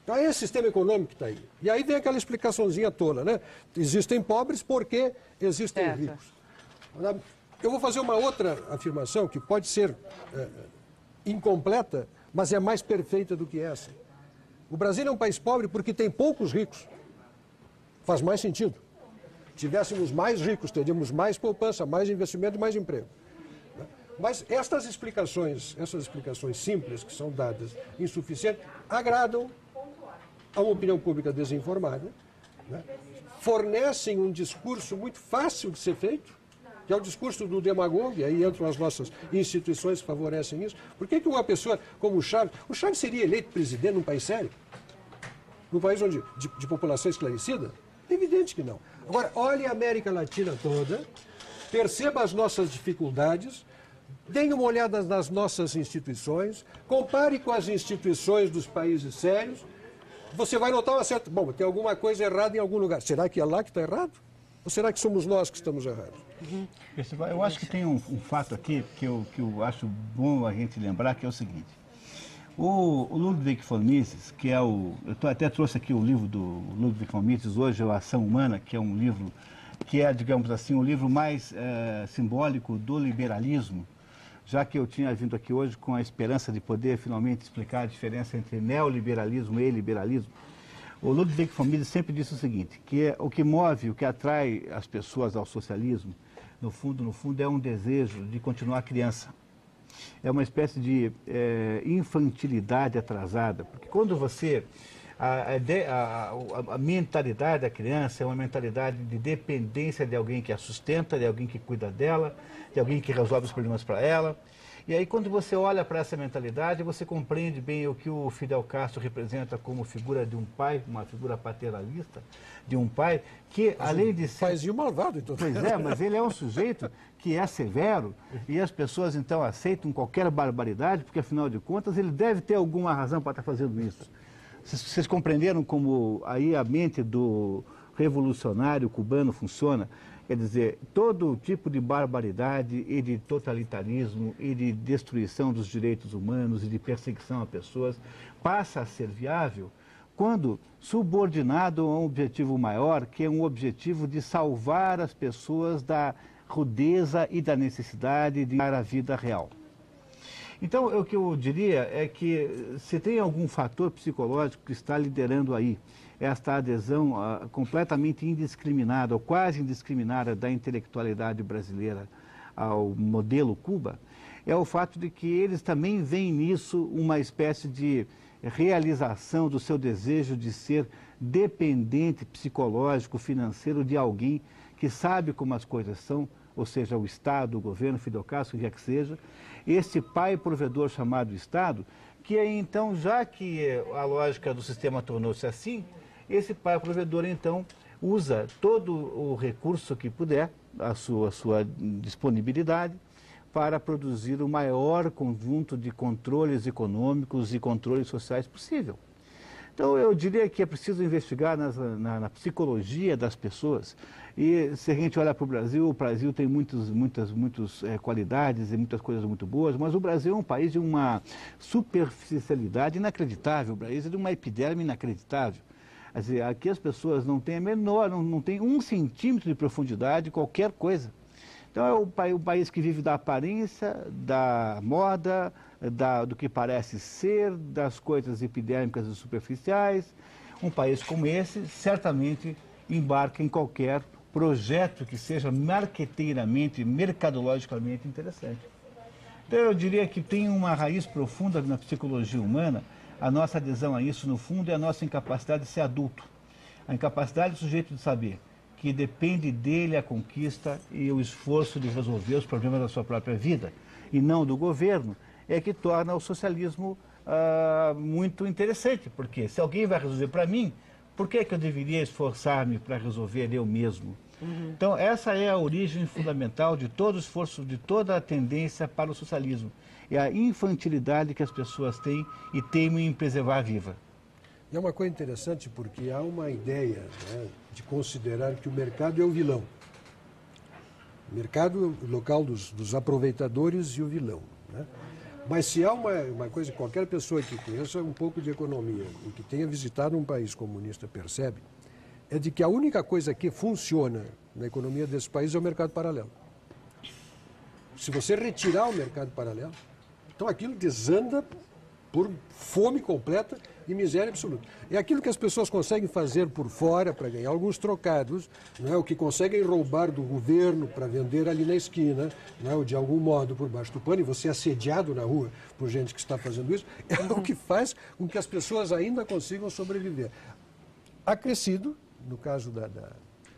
Então é esse sistema econômico que está aí. E aí vem aquela explicaçãozinha tola, né? Existem pobres porque existem ricos. Eu vou fazer uma outra afirmação que pode ser incompleta, mas é mais perfeita do que essa. O Brasil é um país pobre porque tem poucos ricos. Faz mais sentido. Tivéssemos mais ricos, teríamos mais poupança, mais investimento e mais emprego. Mas essas explicações simples que são dadas, insuficientes, agradam a uma opinião pública desinformada, né? Fornecem um discurso muito fácil de ser feito, que é o discurso do demagogo, e aí entram as nossas instituições que favorecem isso. Por que uma pessoa como o Chávez seria eleito presidente num país sério? Num país de população esclarecida? Evidente que não. Agora, olhe a América Latina toda, perceba as nossas dificuldades, dê uma olhada nas nossas instituições, compare com as instituições dos países sérios, você vai notar uma certa... Bom, tem alguma coisa errada em algum lugar. Será que é lá que está errado? Ou será que somos nós que estamos errados? Eu acho que tem um fato aqui que eu acho bom a gente lembrar, que é o seguinte. O Ludwig von Mises, que é o... Eu até trouxe aqui o livro do Ludwig von Mises, hoje, A Ação Humana, que é um livro que é, digamos assim, o livro mais simbólico do liberalismo, já que eu tinha vindo aqui hoje com a esperança de poder finalmente explicar a diferença entre neoliberalismo e liberalismo. O Ludwig von Mises sempre disse o seguinte, que o que move, o que atrai as pessoas ao socialismo, no fundo, é um desejo de continuar criança. É uma espécie de infantilidade atrasada, porque quando você... A mentalidade da criança é uma mentalidade de dependência de alguém que a sustenta, de alguém que cuida dela, de alguém que resolve os problemas para ela. E aí, quando você olha para essa mentalidade, você compreende bem o que o Fidel Castro representa como figura de um pai, uma figura paternalista, de um pai que, além de ser... Paizinho malvado, então. Pois é, mas ele é um sujeito que é severo e as pessoas, então, aceitam qualquer barbaridade, porque, afinal de contas, ele deve ter alguma razão para estar fazendo isso. Vocês compreenderam como aí a mente do revolucionário cubano funciona? Quer dizer, todo tipo de barbaridade e de totalitarismo e de destruição dos direitos humanos e de perseguição a pessoas passa a ser viável quando subordinado a um objetivo maior, que é um objetivo de salvar as pessoas da rudeza e da necessidade de dar a vida real. Então, o que eu diria é que se tem algum fator psicológico que está liderando aí esta adesão completamente indiscriminada, ou quase indiscriminada, da intelectualidade brasileira ao modelo Cuba, é o fato de que eles também veem nisso uma espécie de realização do seu desejo de ser dependente psicológico, financeiro de alguém que sabe como as coisas são, ou seja, o Estado, o governo, Fidel Castro, o que quer que seja, esse pai provedor chamado Estado, que então, já que a lógica do sistema tornou-se assim, esse pai provedor, então, usa todo o recurso que puder, a sua disponibilidade, para produzir o maior conjunto de controles econômicos e controles sociais possível. Então, eu diria que é preciso investigar na psicologia das pessoas. E se a gente olhar para o Brasil tem muitas qualidades e muitas coisas muito boas, mas o Brasil é um país de uma superficialidade inacreditável. O Brasil é de uma epiderme inacreditável. Quer dizer, aqui as pessoas não têm não têm 1 centímetro de profundidade de qualquer coisa. Então é o país que vive da aparência, da moda, do que parece ser, das coisas epidérmicas e superficiais. Um país como esse certamente embarca em qualquer projeto que seja marqueteiramente, mercadologicamente interessante. Então eu diria que tem uma raiz profunda na psicologia humana. A nossa adesão a isso, no fundo, é a nossa incapacidade de ser adulto. A incapacidade do sujeito de saber que depende dele a conquista e o esforço de resolver os problemas da sua própria vida, e não do governo, é que torna o socialismo muito interessante. Porque se alguém vai resolver para mim, por que eu deveria esforçar-me para resolver eu mesmo? Então, essa é a origem fundamental de todo o esforço, de toda a tendência para o socialismo. É a infantilidade que as pessoas têm e temem em preservar viva. E é uma coisa interessante porque há uma ideia, né, de considerar que o mercado é o vilão. O mercado é o local dos aproveitadores e o vilão, né? Mas se há uma coisa que qualquer pessoa que conheça um pouco de economia e que tenha visitado um país comunista percebe, é de que a única coisa que funciona na economia desse país é o mercado paralelo. Se você retirar o mercado paralelo, então aquilo desanda por fome completa e miséria absoluta. É aquilo que as pessoas conseguem fazer por fora para ganhar alguns trocados, não é? O que conseguem roubar do governo para vender ali na esquina, não é? Ou de algum modo por baixo do pano, e você é assediado na rua por gente que está fazendo isso, é o que faz com que as pessoas ainda consigam sobreviver. Acrescido, no caso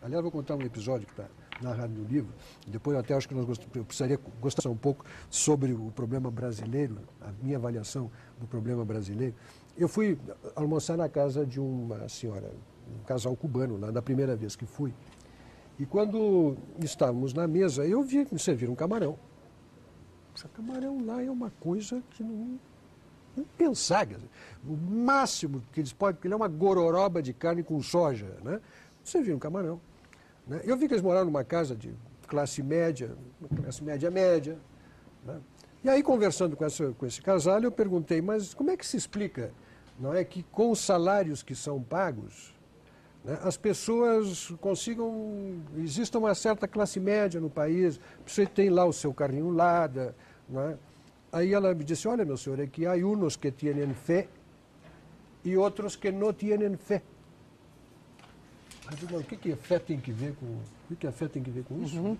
Aliás, vou contar um episódio que está narrado no livro, depois até acho que eu precisaria gostar um pouco sobre o problema brasileiro, a minha avaliação do problema brasileiro. Eu fui almoçar na casa de uma senhora, um casal cubano, lá da primeira vez que fui. E quando estávamos na mesa, eu vi que me serviram um camarão. Esse camarão lá é uma coisa que não pensar. O máximo que eles podem, porque ele é uma gororoba de carne com soja, né? Serviram um camarão. Né? Eu vi que eles moravam numa casa de classe média, média. Né? E aí, conversando com esse casal, eu perguntei, mas como é que se explica, não é, que com os salários que são pagos, né, as pessoas consigam, exista uma certa classe média no país, você tem lá o seu carrinho Lada, né? Aí ela me disse, olha, meu senhor, é que há uns que têm fé e outros que não têm fé. Eu digo, o que a fé tem que ver com, a fé tem que ver com isso? Uhum.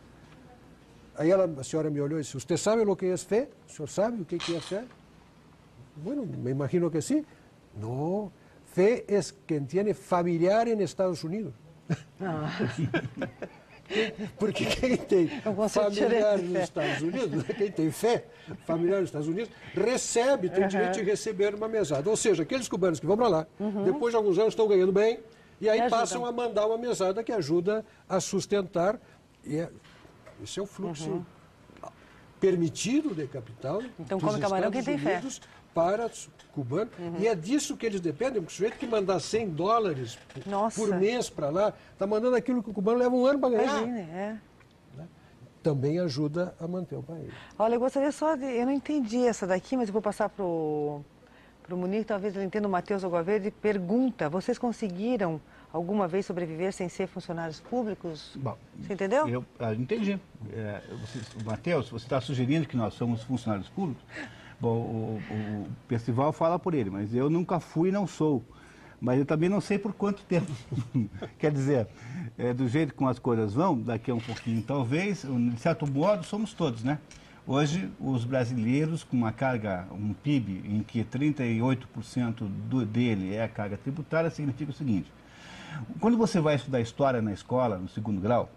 Aí a senhora me olhou e disse, você sabe o que é fé? O senhor sabe o que é fé? Bueno, me imagino que sim. No, fe es quien tiene familiar en Estados Unidos. Ah. Porque quem tem familiar nos Estados Unidos, quem tem fé, familiar nos Estados Unidos, recebe, tem direito de receber uma mesada. Ou seja, aqueles cubanos que vão para lá, depois de alguns anos estão ganhando bem, e aí passam a mandar uma mesada que ajuda a sustentar. E esse é o fluxo permitido de capital. Então come camarão quem tem fé. para cubano, e é disso que eles dependem, porque o sujeito que mandar $100 por mês para lá, está mandando aquilo que o cubano leva um ano para ganhar. Imagine, Também ajuda a manter o país. Olha, eu gostaria só de... Eu não entendi essa daqui, mas eu vou passar para o Munir, talvez ele entenda. O Matheus Aguaverde pergunta: vocês conseguiram alguma vez sobreviver sem ser funcionários públicos? Bom, você entendeu? Eu entendi. Matheus, você está sugerindo que nós somos funcionários públicos? Bom, o Percival fala por ele, mas eu nunca fui e não sou. Mas eu também não sei por quanto tempo. Quer dizer, do jeito como as coisas vão, daqui a um pouquinho talvez, de certo modo, somos todos, né? Hoje, os brasileiros, com uma carga, um PIB em que 38% dele é a carga tributária, significa o seguinte: quando você vai estudar história na escola, no segundo grau,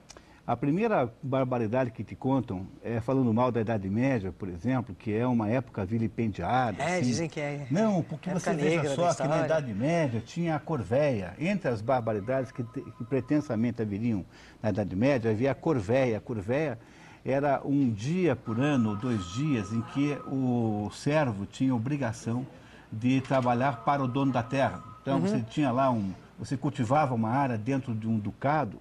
a primeira barbaridade que te contam é falando mal da Idade Média, por exemplo, que é uma época vilipendiada. Assim. Dizem que é. Não, porque você veja só que na Idade Média tinha a corvéia. Entre as barbaridades que pretensamente haveriam na Idade Média, havia a corvéia. A corvéia era um dia por ano, ou 2 dias, em que o servo tinha obrigação de trabalhar para o dono da terra. Então você tinha lá você cultivava uma área dentro de um ducado,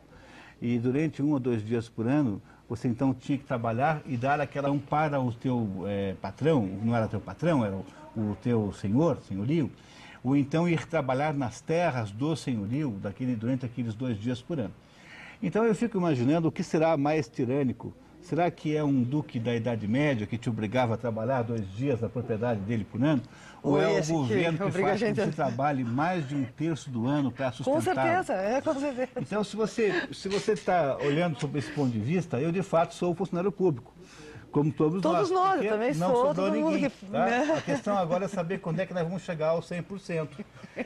e durante 1 ou 2 dias por ano, você então tinha que trabalhar e dar aquela para o teu patrão, não era teu patrão, era o teu senhorio, ou então ir trabalhar nas terras do senhorio durante aqueles 2 dias por ano. Então eu fico imaginando o que será mais tirânico. Será que é um duque da Idade Média que te obrigava a trabalhar 2 dias na propriedade dele por ano? Ou é o governo que faz com que você trabalhe mais de 1/3 do ano para sustentar? Com certeza, com certeza. Então, se você está olhando sob esse ponto de vista, eu de fato sou funcionário público. Como todos nós. Todos nós, eu também não sou. Sobrou ninguém, mundo que... tá? A questão agora é saber quando é que nós vamos chegar aos 100%.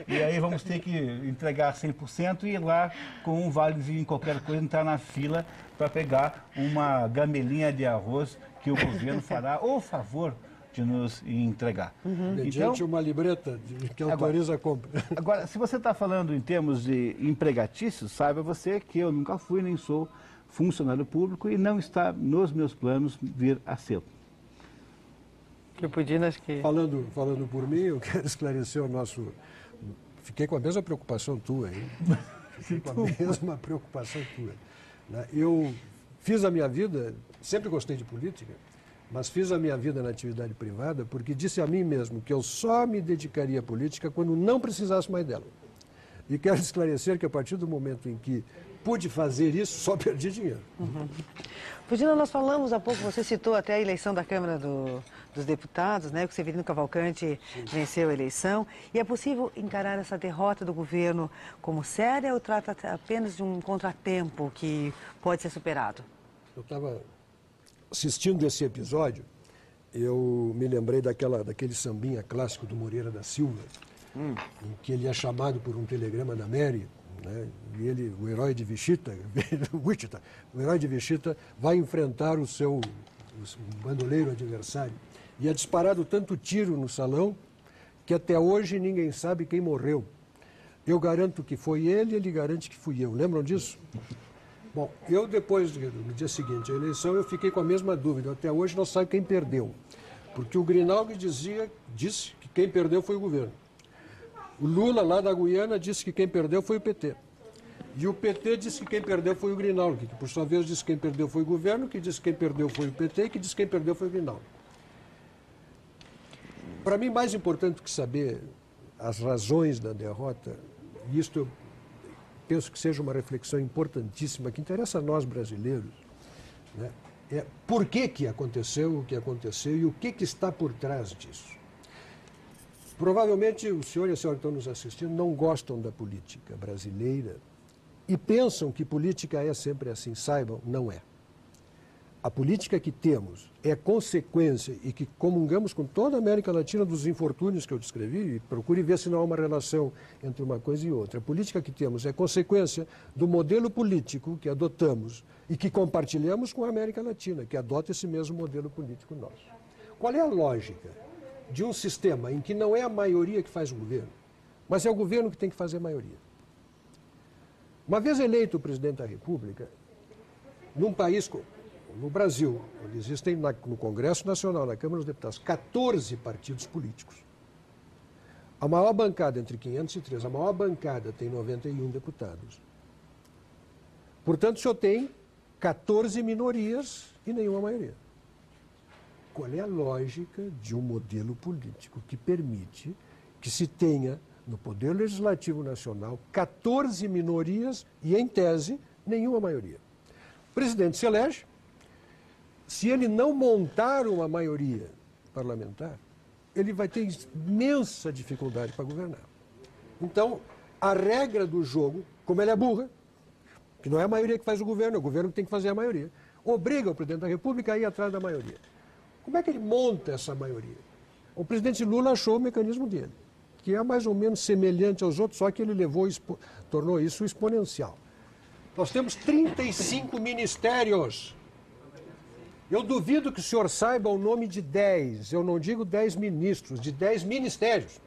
E aí vamos ter que entregar 100% e ir lá com um valezinho, qualquer coisa, entrar na fila para pegar uma gamelinha de arroz que o governo fará o favor de nos entregar. Mediante uma libreta que autoriza a compra. Agora, se você está falando em termos de empregatícios, saiba você que eu nunca fui nem sou funcionário público e não está nos meus planos vir a ser. Acho que... Falando por mim, eu quero esclarecer o nosso... Fiquei com a mesma preocupação tua, hein? Fiquei com a mesma preocupação tua. Eu fiz a minha vida, sempre gostei de política, mas fiz a minha vida na atividade privada porque disse a mim mesmo que eu só me dedicaria à política quando não precisasse mais dela. E quero esclarecer que a partir do momento em que pude fazer isso, só perdi dinheiro. Fugina, nós falamos há pouco, você citou até a eleição da Câmara dos Deputados, né, que o Severino Cavalcante venceu a eleição. E é possível encarar essa derrota do governo como séria ou trata apenas de um contratempo que pode ser superado? Eu estava assistindo esse episódio, eu me lembrei daquele sambinha clássico do Moreira da Silva, em que ele é chamado por um telegrama da Mary, né, e ele, o herói de Wichita, o herói de Wichita vai enfrentar o bandoleiro adversário. E é disparado tanto tiro no salão que até hoje ninguém sabe quem morreu. Eu garanto que foi ele garante que fui eu. Lembram disso? Bom, eu depois, no dia seguinte à eleição, eu fiquei com a mesma dúvida. Até hoje não sabe quem perdeu. Porque o Grinaldi disse que quem perdeu foi o governo. O Lula, lá da Guiana, disse que quem perdeu foi o PT. E o PT disse que quem perdeu foi o Grinaldi, que por sua vez disse que quem perdeu foi o governo, que disse que quem perdeu foi o PT e que disse que quem perdeu foi o Grinaldi. Para mim, mais importante do que saber as razões da derrota, e isto eu penso que seja uma reflexão importantíssima, que interessa a nós brasileiros, né, é por que aconteceu o que aconteceu e o que está por trás disso. Provavelmente o senhor e a senhora que estão nos assistindo não gostam da política brasileira e pensam que política é sempre assim. Saibam, não é. A política que temos é consequência e que comungamos com toda a América Latina dos infortúnios que eu descrevi, e procure ver se não há uma relação entre uma coisa e outra. A política que temos é consequência do modelo político que adotamos e que compartilhamos com a América Latina, que adota esse mesmo modelo político nosso. Qual é a lógica de um sistema em que não é a maioria que faz o governo, mas é o governo que tem que fazer a maioria? Uma vez eleito o presidente da República, num país, no Brasil, onde existem no Congresso Nacional, na Câmara dos Deputados, 14 partidos políticos, A maior bancada, entre 503, a maior bancada tem 91 deputados. Portanto, o senhor tem 14 minorias e nenhuma maioria. Qual é a lógica de um modelo político que permite que se tenha, no Poder Legislativo Nacional, 14 minorias e, em tese, nenhuma maioria? O presidente se elege, se ele não montar uma maioria parlamentar, ele vai ter imensa dificuldade para governar. Então, a regra do jogo, como ela é burra, que não é a maioria que faz o governo que tem que fazer a maioria, obriga o presidente da República a ir atrás da maioria. Como é que ele monta essa maioria? O presidente Lula achou o mecanismo dele, que é mais ou menos semelhante aos outros, só que ele tornou isso exponencial. Nós temos 35 ministérios. Eu duvido que o senhor saiba o nome de 10, eu não digo 10 ministros, de 10 ministérios.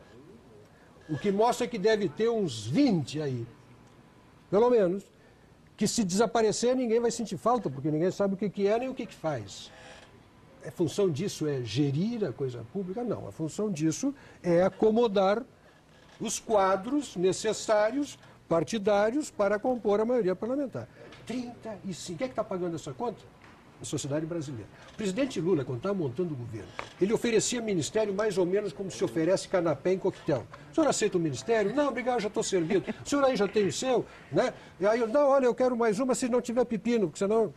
O que mostra que deve ter uns 20 aí, pelo menos, que se desaparecer ninguém vai sentir falta, porque ninguém sabe o que é nem o que faz. A função disso é gerir a coisa pública? Não, a função disso é acomodar os quadros necessários, partidários, para compor a maioria parlamentar. 35. Quem é que está pagando essa conta? A sociedade brasileira. O presidente Lula, quando estava montando o governo, ele oferecia ministério mais ou menos como se oferece canapé em coquetel. O senhor aceita o ministério? Não, obrigado, já estou servido. O senhor aí já tem o seu? Né? E aí eu, não, olha, eu quero mais uma se não tiver pepino, porque senão...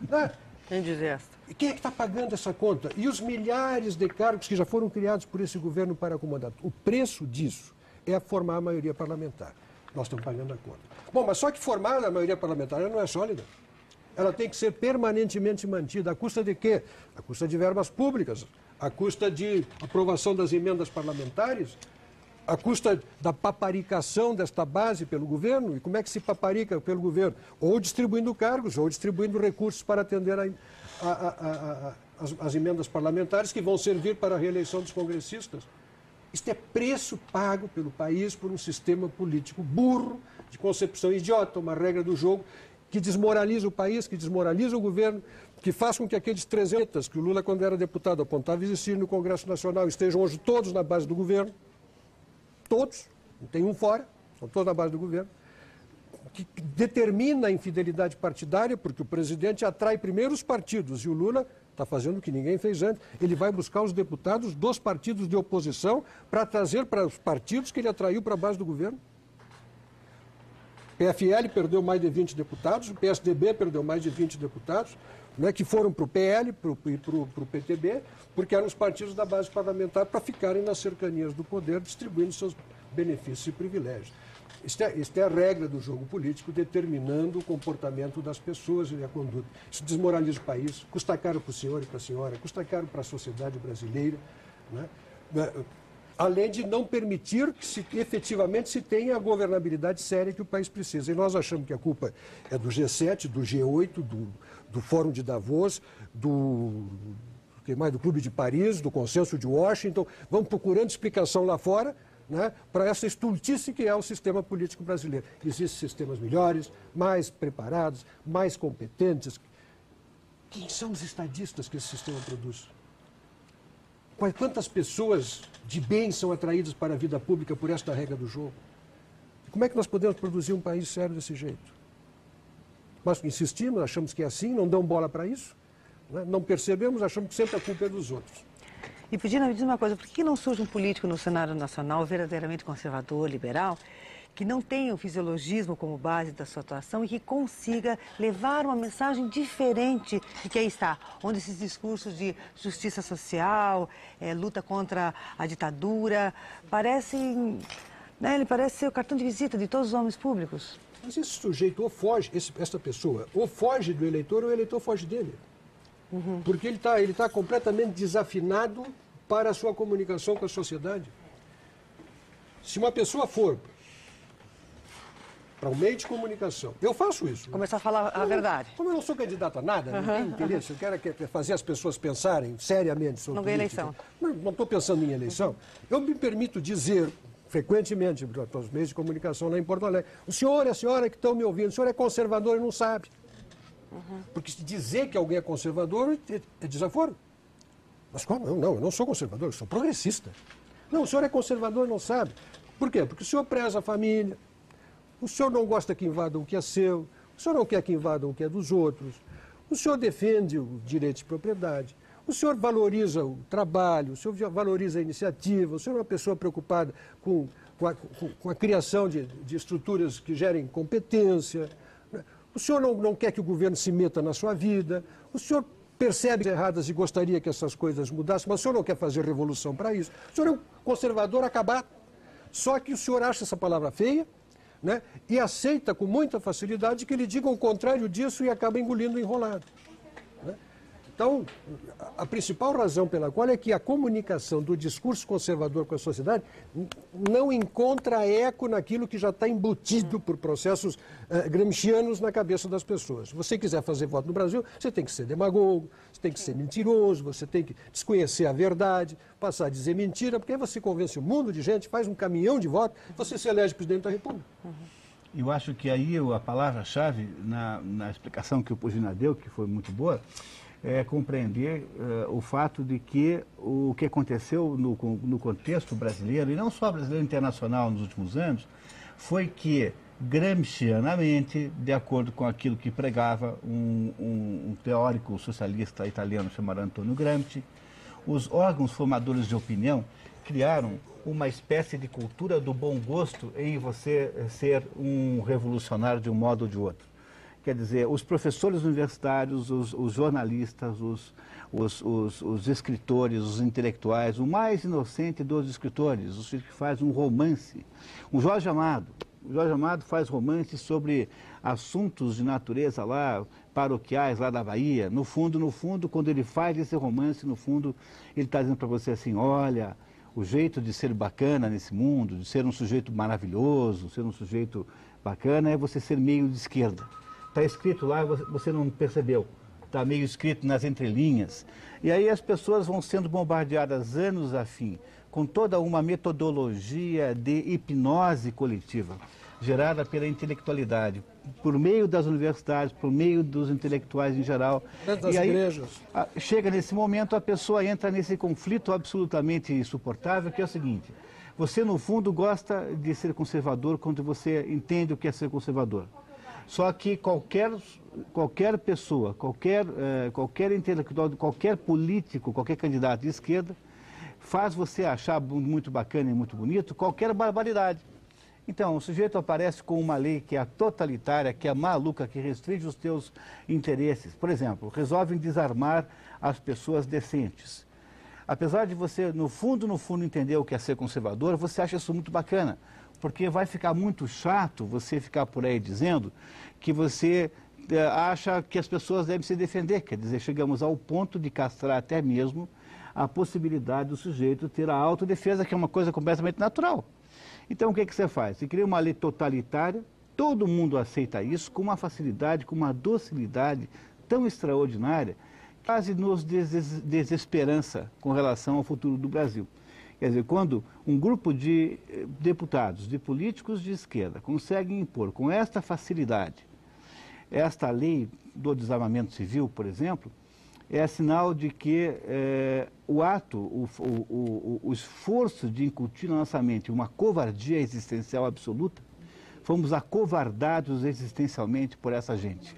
Né? Indigesta. E quem é que está pagando essa conta? E os milhares de cargos que já foram criados por esse governo para acomodar? O preço disso é formar a maioria parlamentar. Nós estamos pagando a conta. Bom, mas só que formar a maioria parlamentar ela não é sólida. Ela tem que ser permanentemente mantida. À custa de quê? À custa de verbas públicas, à custa de aprovação das emendas parlamentares, à custa da paparicação desta base pelo governo. E como é que se paparica pelo governo? Ou distribuindo cargos, ou distribuindo recursos para atender as emendas parlamentares que vão servir para a reeleição dos congressistas. Isto é preço pago pelo país por um sistema político burro, de concepção idiota, uma regra do jogo que desmoraliza o país, que desmoraliza o governo, que faz com que aqueles 300 que o Lula, quando era deputado, apontava existir no Congresso Nacional, estejam hoje todos na base do governo. Todos, não tem um fora, são todos na base do governo, que determina a infidelidade partidária, porque o presidente atrai primeiro os partidos e o Lula está fazendo o que ninguém fez antes. Ele vai buscar os deputados dos partidos de oposição para trazer para os partidos que ele atraiu para a base do governo. O PFL perdeu mais de 20 deputados, o PSDB perdeu mais de 20 deputados, né, que foram para o PL e para o PTB, porque eram os partidos da base parlamentar para ficarem nas cercanias do poder, distribuindo seus benefícios e privilégios. Isto é a regra do jogo político, determinando o comportamento das pessoas e a conduta. Isso desmoraliza o país, custa caro para o senhor e para a senhora, custa caro para a sociedade brasileira, né? Além de não permitir que efetivamente se tenha a governabilidade séria que o país precisa. E nós achamos que a culpa é do G7, do G8, do Fórum de Davos, do Clube de Paris, do Consenso de Washington. Vamos procurando explicação lá fora, né, para essa estultice que é o sistema político brasileiro. Existem sistemas melhores, mais preparados, mais competentes. Quem são os estadistas que esse sistema produz? Quantas pessoas de bem são atraídas para a vida pública por esta regra do jogo? Como é que nós podemos produzir um país sério desse jeito? Nós insistimos, achamos que é assim, não damos bola para isso, né? Não percebemos, achamos que sempre a culpa é dos outros. E Pudina, me diz uma coisa, por que não surge um político no cenário nacional verdadeiramente conservador, liberal, que não tenha o fisiologismo como base da sua atuação e que consiga levar uma mensagem diferente de que aí está, onde esses discursos de justiça social, luta contra a ditadura, parecem, né, ele parece ser o cartão de visita de todos os homens públicos? Mas esse sujeito ou foge, essa pessoa, ou foge do eleitor ou o eleitor foge dele. Uhum. Porque ele tá completamente desafinado para a sua comunicação com a sociedade. Se uma pessoa for para um meio de comunicação, eu faço isso. Começar a falar a verdade. Como eu não sou candidato a nada, não tenho interesse, eu quero fazer as pessoas pensarem seriamente sobre não ganha eleição. Não estou pensando em eleição. Eu me permito dizer frequentemente para os meios de comunicação lá em Porto Alegre, o senhor e a senhora que estão me ouvindo, o senhor é conservador e não sabe. Porque se dizer que alguém é conservador é desaforo. Mas como? Não, eu não sou conservador, eu sou progressista. Não, o senhor é conservador, não sabe. Por quê? Porque o senhor preza a família, o senhor não gosta que invadam o que é seu, o senhor não quer que invadam o que é dos outros, o senhor defende o direito de propriedade, o senhor valoriza o trabalho, o senhor valoriza a iniciativa, o senhor é uma pessoa preocupada com a criação de estruturas que gerem competência, o senhor não quer que o governo se meta na sua vida, o senhor percebe erradas e gostaria que essas coisas mudassem, mas o senhor não quer fazer revolução para isso. O senhor é um conservador acabado. Só que o senhor acha essa palavra feia, né, e aceita com muita facilidade que ele diga o contrário disso e acaba engolindo enrolado. Né? Então, a principal razão pela qual é que a comunicação do discurso conservador com a sociedade não encontra eco naquilo que já está embutido por processos gramscianos na cabeça das pessoas. Se você quiser fazer voto no Brasil, você tem que ser demagogo, você tem que ser mentiroso, você tem que desconhecer a verdade, passar a dizer mentira, porque aí você convence um mundo de gente, faz um caminhão de votos, você se elege presidente da República. Eu acho que aí a palavra-chave na explicação que o Pugina deu, que foi muito boa, é compreender o fato de que o que aconteceu no contexto brasileiro, e não só brasileiro, internacional nos últimos anos, foi que, gramscianamente, de acordo com aquilo que pregava um teórico socialista italiano chamado Antonio Gramsci, os órgãos formadores de opinião criaram uma espécie de cultura do bom gosto em você ser um revolucionário de um modo ou de outro. Quer dizer, os professores universitários, os jornalistas, os escritores, os intelectuais, o mais inocente dos escritores, os que faz um romance. O Jorge Amado faz romances sobre assuntos de natureza lá, paroquiais lá da Bahia. No fundo, quando ele faz esse romance, no fundo, ele está dizendo para você assim, olha, o jeito de ser bacana nesse mundo, de ser um sujeito maravilhoso, ser um sujeito bacana, é você ser meio de esquerda. Está escrito lá, você não percebeu. Está meio escrito nas entrelinhas. E aí as pessoas vão sendo bombardeadas anos a fim, com toda uma metodologia de hipnose coletiva, gerada pela intelectualidade, por meio das universidades, por meio dos intelectuais em geral. Das igrejas. Chega nesse momento, a pessoa entra nesse conflito absolutamente insuportável, que é o seguinte: você, no fundo, gosta de ser conservador quando você entende o que é ser conservador. Só que qualquer pessoa, qualquer intelectual, qualquer político, qualquer candidato de esquerda, faz você achar muito bacana e muito bonito qualquer barbaridade. Então, o sujeito aparece com uma lei que é totalitária, que é maluca, que restringe os teus interesses. Por exemplo, resolvem desarmar as pessoas decentes. Apesar de você, no fundo, entender o que é ser conservador, você acha isso muito bacana. Porque vai ficar muito chato você ficar por aí dizendo que você acha que as pessoas devem se defender. Quer dizer, chegamos ao ponto de castrar até mesmo a possibilidade do sujeito ter a autodefesa, que é uma coisa completamente natural. Então, o que você faz? Você cria uma lei totalitária, todo mundo aceita isso com uma facilidade, com uma docilidade tão extraordinária, que quase nos desesperança com relação ao futuro do Brasil. Quer dizer, quando um grupo de deputados, de políticos de esquerda, conseguem impor com esta facilidade esta lei do desarmamento civil, por exemplo, é sinal de que o esforço de incutir na nossa mente uma covardia existencial absoluta, fomos acovardados existencialmente por essa gente.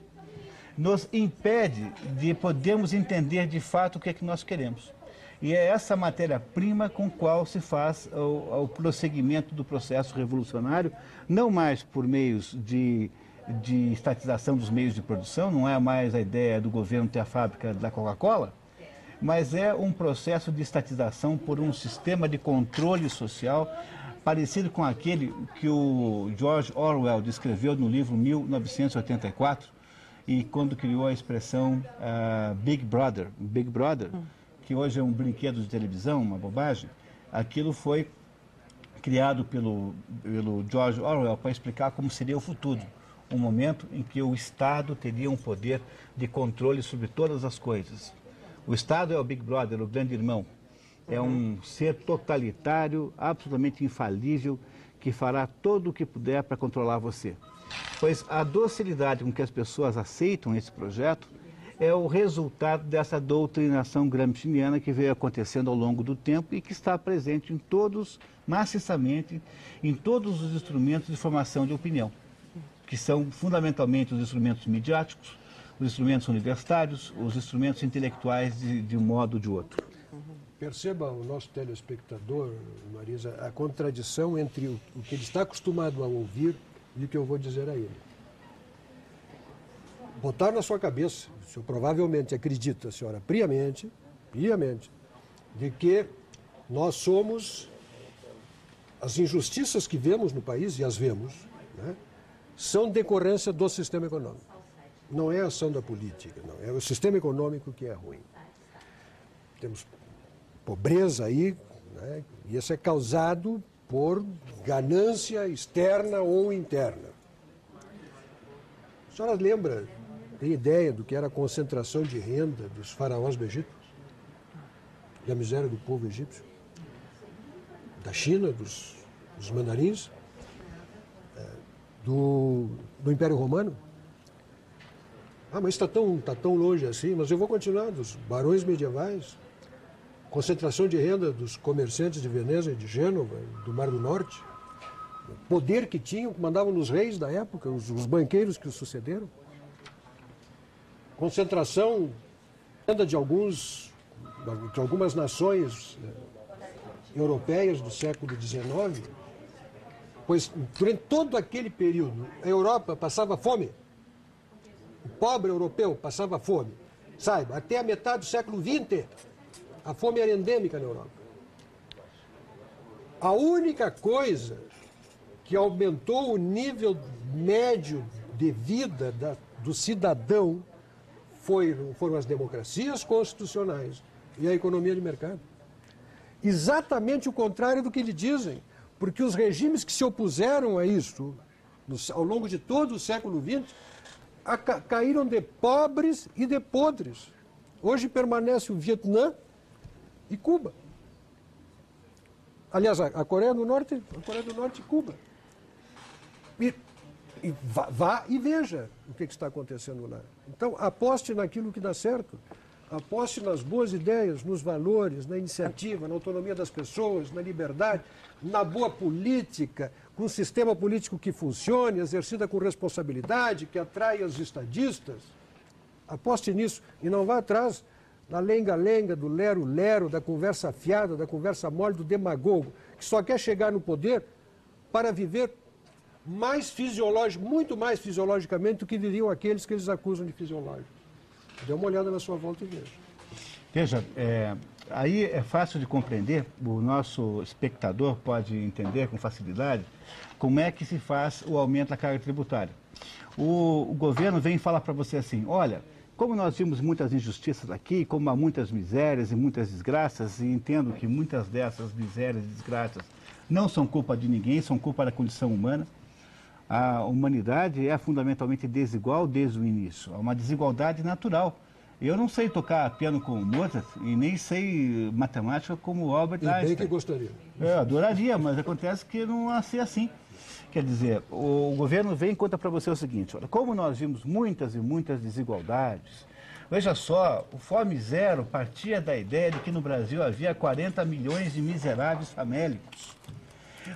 Nos impede de podermos entender de fato o que é que nós queremos. E é essa matéria-prima com qual se faz o prosseguimento do processo revolucionário, não mais por meios de estatização dos meios de produção, não é mais a ideia do governo ter a fábrica da Coca-Cola, mas é um processo de estatização por um sistema de controle social parecido com aquele que o George Orwell descreveu no livro 1984, e quando criou a expressão Big Brother, que hoje é um brinquedo de televisão, uma bobagem. Aquilo foi criado pelo George Orwell para explicar como seria o futuro. Um momento em que o Estado teria um poder de controle sobre todas as coisas. O Estado é o Big Brother, o grande irmão. É um ser totalitário, absolutamente infalível, que fará todo o que puder para controlar você. Pois a docilidade com que as pessoas aceitam esse projeto é o resultado dessa doutrinação gramsciana que veio acontecendo ao longo do tempo e que está presente em todos, maciçamente, em todos os instrumentos de formação de opinião, que são fundamentalmente os instrumentos midiáticos, os instrumentos universitários, os instrumentos intelectuais de um modo ou de outro. Perceba o nosso telespectador, Marisa, a contradição entre o que ele está acostumado a ouvir e o que eu vou dizer a ele. Botar na sua cabeça, o senhor provavelmente acredita, senhora, piamente, de que nós somos, as injustiças que vemos no país, e as vemos, né, são decorrência do sistema econômico. Não é a ação da política, não. É o sistema econômico que é ruim. Temos pobreza aí, né, e isso é causado por ganância externa ou interna. A senhora lembra, tem ideia do que era a concentração de renda dos faraós do Egito? E a miséria do povo egípcio? Da China, dos mandarins? Do Império Romano? Ah, mas está tão longe assim, mas eu vou continuar, dos barões medievais, concentração de renda dos comerciantes de Veneza e de Gênova, do Mar do Norte, o poder que tinham, que mandavam nos reis da época, os banqueiros que os sucederam, concentração de renda de algumas nações europeias do século XIX, pois durante todo aquele período a Europa passava fome. O pobre europeu passava fome. Saiba, até a metade do século XX, a fome era endêmica na Europa. A única coisa que aumentou o nível médio de vida do cidadão foram as democracias constitucionais e a economia de mercado. Exatamente o contrário do que lhe dizem, porque os regimes que se opuseram a isso, ao longo de todo o século XX, caíram de pobres e de podres. Hoje permanece o Vietnã e Cuba. Aliás, a Coreia do Norte e Cuba. E vá e veja o que está acontecendo lá. Então, aposte naquilo que dá certo. Aposte nas boas ideias, nos valores, na iniciativa, na autonomia das pessoas, na liberdade, na boa política, com um sistema político que funcione, exercida com responsabilidade, que atrai os estadistas. Aposte nisso e não vá atrás da lenga-lenga, do lero-lero, da conversa fiada, da conversa mole, do demagogo, que só quer chegar no poder para viver muito mais fisiologicamente do que viviam aqueles que eles acusam de fisiológicos. Dê uma olhada na sua volta e veja. Veja, aí é fácil de compreender, o nosso espectador pode entender com facilidade como é que se faz o aumento da carga tributária. O governo vem falar para você assim, olha, como nós vimos muitas injustiças aqui, como há muitas misérias e muitas desgraças, e entendo que muitas dessas misérias e desgraças não são culpa de ninguém, são culpa da condição humana. A humanidade é fundamentalmente desigual desde o início, é uma desigualdade natural. Eu não sei tocar piano como Mozart e nem sei matemática como Albert Einstein. Bem que gostaria. Eu adoraria, mas acontece que não nasci assim. Quer dizer, o governo vem e conta para você o seguinte, olha, como nós vimos muitas e muitas desigualdades, veja só, o Fome Zero partia da ideia de que no Brasil havia 40 milhões de miseráveis famélicos.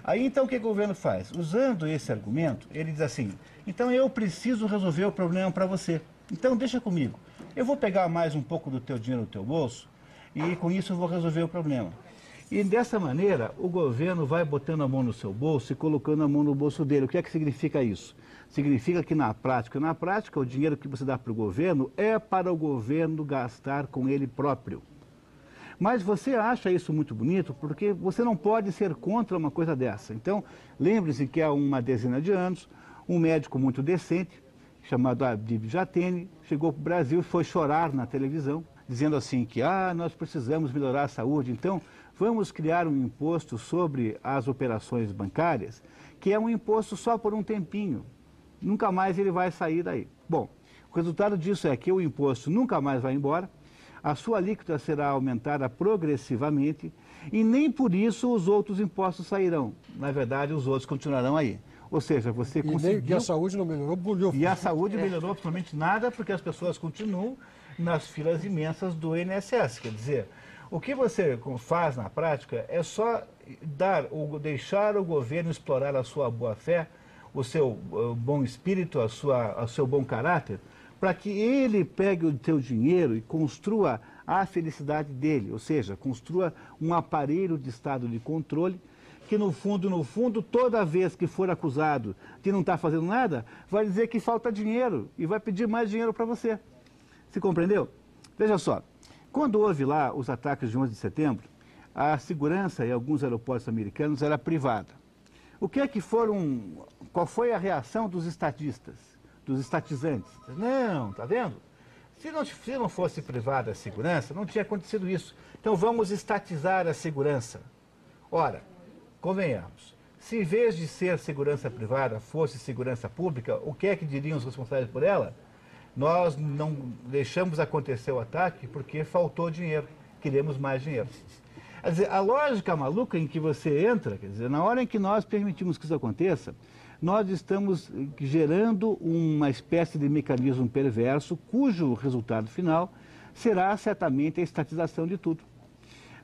Aí então o que o governo faz? Usando esse argumento, ele diz assim, então eu preciso resolver o problema para você, então deixa comigo, eu vou pegar mais um pouco do teu dinheiro no teu bolso e com isso eu vou resolver o problema. E dessa maneira, o governo vai botando a mão no seu bolso e colocando a mão no bolso dele. O que é que significa isso? Significa que na prática, o dinheiro que você dá para o governo é para o governo gastar com ele próprio. Mas você acha isso muito bonito porque você não pode ser contra uma coisa dessa. Então, lembre-se que há uma dezena de anos, um médico muito decente, chamado Adib Jatene, chegou para o Brasil e foi chorar na televisão, dizendo assim que nós precisamos melhorar a saúde, então vamos criar um imposto sobre as operações bancárias, que é um imposto só por um tempinho. Nunca mais ele vai sair daí. Bom, o resultado disso é que o imposto nunca mais vai embora, a sua alíquota será aumentada progressivamente e nem por isso os outros impostos sairão. Na verdade, os outros continuarão aí. Ou seja, você conseguiu... E a saúde não melhorou, bulhou. E a saúde melhorou absolutamente nada, porque as pessoas continuam nas filas imensas do INSS. Quer dizer, o que você faz na prática é só deixar o governo explorar a sua boa-fé, o seu bom espírito, o seu bom caráter, para que ele pegue o teu dinheiro e construa a felicidade dele, ou seja, construa um aparelho de estado de controle que no fundo, toda vez que for acusado de não estar fazendo nada, vai dizer que falta dinheiro e vai pedir mais dinheiro para você. Se compreendeu? Veja só, quando houve lá os ataques de 11 de setembro, a segurança em alguns aeroportos americanos era privada. Qual foi a reação dos estatistas, dos estatizantes? Não, tá vendo? Se não fosse privada a segurança, não tinha acontecido isso. Então vamos estatizar a segurança. Ora, convenhamos, se em vez de ser segurança privada fosse segurança pública, o que é que diriam os responsáveis por ela? Nós não deixamos acontecer o ataque porque faltou dinheiro, queremos mais dinheiro. Quer dizer, a lógica maluca em que você entra, quer dizer, na hora em que nós permitimos que isso aconteça, nós estamos gerando uma espécie de mecanismo perverso, cujo resultado final será certamente a estatização de tudo.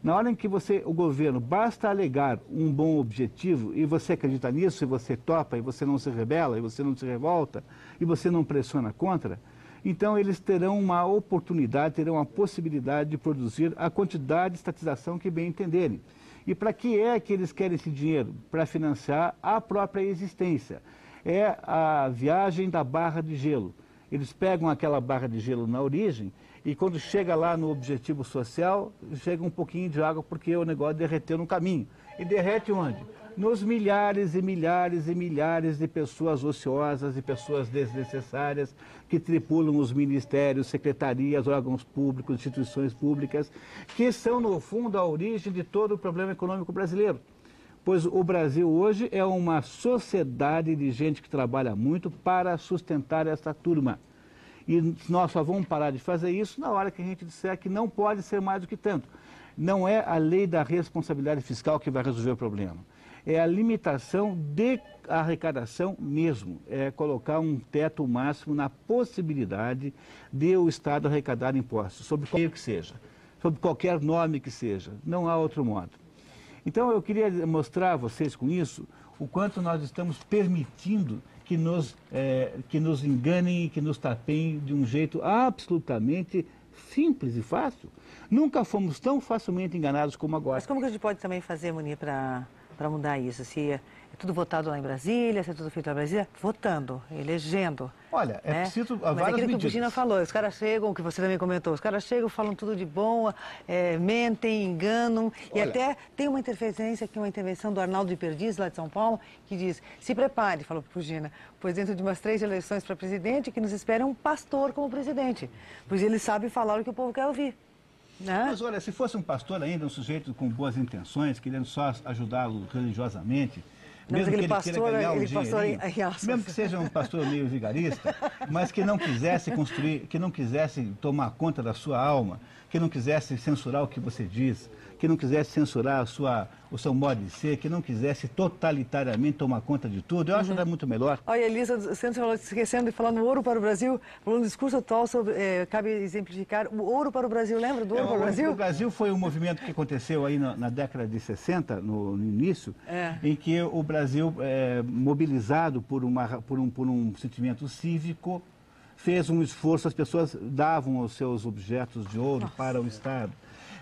Na hora em que o governo, basta alegar um bom objetivo e você acredita nisso, e você topa, e você não se rebela, e você não se revolta, e você não pressiona contra, então eles terão uma oportunidade, terão a possibilidade de produzir a quantidade de estatização que bem entenderem. E para que é que eles querem esse dinheiro? Para financiar a própria existência. É a viagem da barra de gelo. Eles pegam aquela barra de gelo na origem e quando chega lá no objetivo social, chega um pouquinho de água porque o negócio derreteu no caminho. E derrete onde? Nos milhares e milhares e milhares de pessoas ociosas e pessoas desnecessárias que tripulam os ministérios, secretarias, órgãos públicos, instituições públicas, que são, no fundo, a origem de todo o problema econômico brasileiro. Pois o Brasil hoje é uma sociedade de gente que trabalha muito para sustentar essa turma. E nós só vamos parar de fazer isso na hora que a gente disser que não pode ser mais do que tanto. Não é a lei da responsabilidade fiscal que vai resolver o problema. É a limitação de arrecadação mesmo. É colocar um teto máximo na possibilidade de o Estado arrecadar impostos, sobre qualquer que seja, sobre qualquer nome que seja. Não há outro modo. Então eu queria mostrar a vocês com isso o quanto nós estamos permitindo que nos enganem e que nos tapeiem de um jeito absolutamente simples e fácil. Nunca fomos tão facilmente enganados como agora. Mas como que a gente pode também fazer, Munir, para mudar isso? Se é tudo votado lá em Brasília, se é tudo feito lá em Brasília, votando, elegendo. Olha, é preciso várias medidas. Mas aquilo que o Pugina falou, os caras chegam, que você também comentou, os caras chegam, falam tudo de bom, mentem, enganam. E até tem uma interferência aqui, uma intervenção do Arnaldo de Perdiz, lá de São Paulo, que diz, se prepare, falou para o Pugina, pois dentro de umas 3 eleições para presidente, que nos espera um pastor como presidente. Pois ele sabe falar o que o povo quer ouvir. Né? Mas olha, se fosse um pastor ainda, um sujeito com boas intenções, querendo só ajudá-lo religiosamente, mesmo que ele queira ganhar um dinheirinho, mesmo que seja um pastor meio vigarista, mas que não quisesse construir, que não quisesse tomar conta da sua alma, que não quisesse censurar o que você diz, que não quisesse censurar o seu modo de ser, que não quisesse totalitariamente tomar conta de tudo, eu acho que é muito melhor. Olha, Elisa, você falou, esquecendo de falar no Ouro para o Brasil, falando no discurso atual sobre, cabe exemplificar, o Ouro para o Brasil, lembra do Ouro para o Brasil? O Brasil foi um movimento que aconteceu aí na década de 60, no início, em que o Brasil, mobilizado por um sentimento cívico, fez um esforço, as pessoas davam os seus objetos de ouro para o Estado.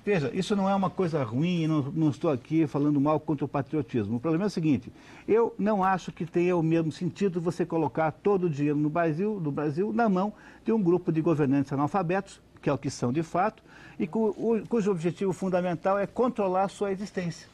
Veja, isso não é uma coisa ruim e não estou aqui falando mal contra o patriotismo. O problema é o seguinte, eu não acho que tenha o mesmo sentido você colocar todo o dinheiro no Brasil na mão de um grupo de governantes analfabetos, que é o que são de fato, e cujo objetivo fundamental é controlar a sua existência.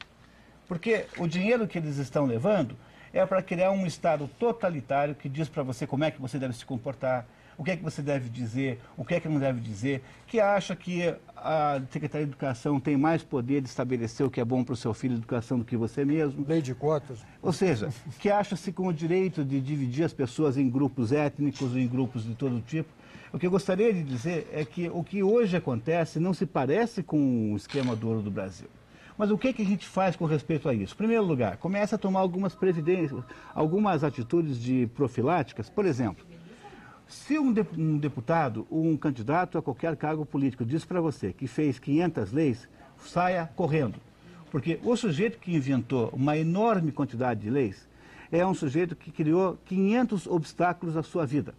Porque o dinheiro que eles estão levando é para criar um Estado totalitário que diz para você como é que você deve se comportar, o que é que você deve dizer, o que é que não deve dizer, que acha que a Secretaria de Educação tem mais poder de estabelecer o que é bom para o seu filho de educação do que você mesmo. Lei de cotas. Ou seja, que acha-se com o direito de dividir as pessoas em grupos étnicos, em grupos de todo tipo. O que eu gostaria de dizer é que o que hoje acontece não se parece com o esquema do Ouro do Brasil. Mas o que a gente faz com respeito a isso? Em primeiro lugar, começa a tomar algumas atitudes profiláticas. Por exemplo, Se um deputado ou um candidato a qualquer cargo político diz para você que fez 500 leis, saia correndo. Porque o sujeito que inventou uma enorme quantidade de leis é um sujeito que criou 500 obstáculos à sua vida.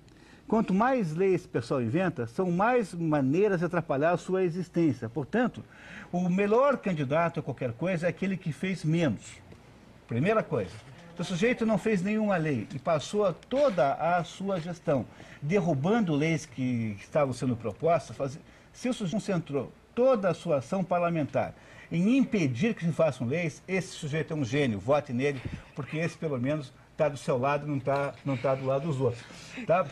Quanto mais leis o pessoal inventa, são mais maneiras de atrapalhar a sua existência. Portanto, o melhor candidato a qualquer coisa é aquele que fez menos. Primeira coisa. Se o sujeito não fez nenhuma lei e passou toda a sua gestão derrubando leis que estavam sendo propostas, se o sujeito concentrou toda a sua ação parlamentar em impedir que se façam leis, esse sujeito é um gênio, vote nele, porque esse pelo menos está do seu lado, não tá do lado dos outros. Tá?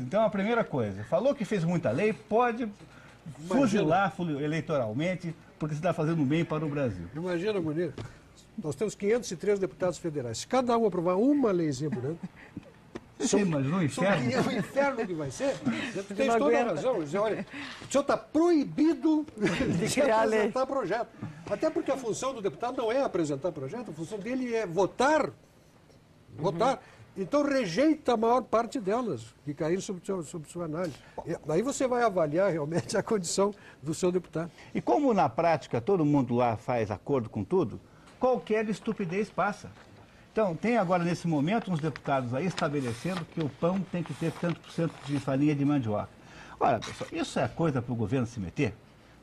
Então, a primeira coisa, falou que fez muita lei, pode fuzilar eleitoralmente, porque você está fazendo bem para o Brasil. Imagina, Munir, nós temos 503 deputados federais. Se cada um aprovar uma leizinha por ano, você imaginou o inferno? O inferno que vai ser? Você tem toda a razão. Dizer, olha, o senhor está proibido de apresentar projeto. Até porque a função do deputado não é apresentar projeto, a função dele é votar. Votar. Então rejeita a maior parte delas, que caíram sob sua análise. Aí você vai avaliar realmente a condição do seu deputado. E como na prática todo mundo lá faz acordo com tudo, qualquer estupidez passa. Então, tem agora nesse momento uns deputados aí estabelecendo que o pão tem que ter tanto por cento de farinha de mandioca. Olha, pessoal, isso é coisa para o governo se meter?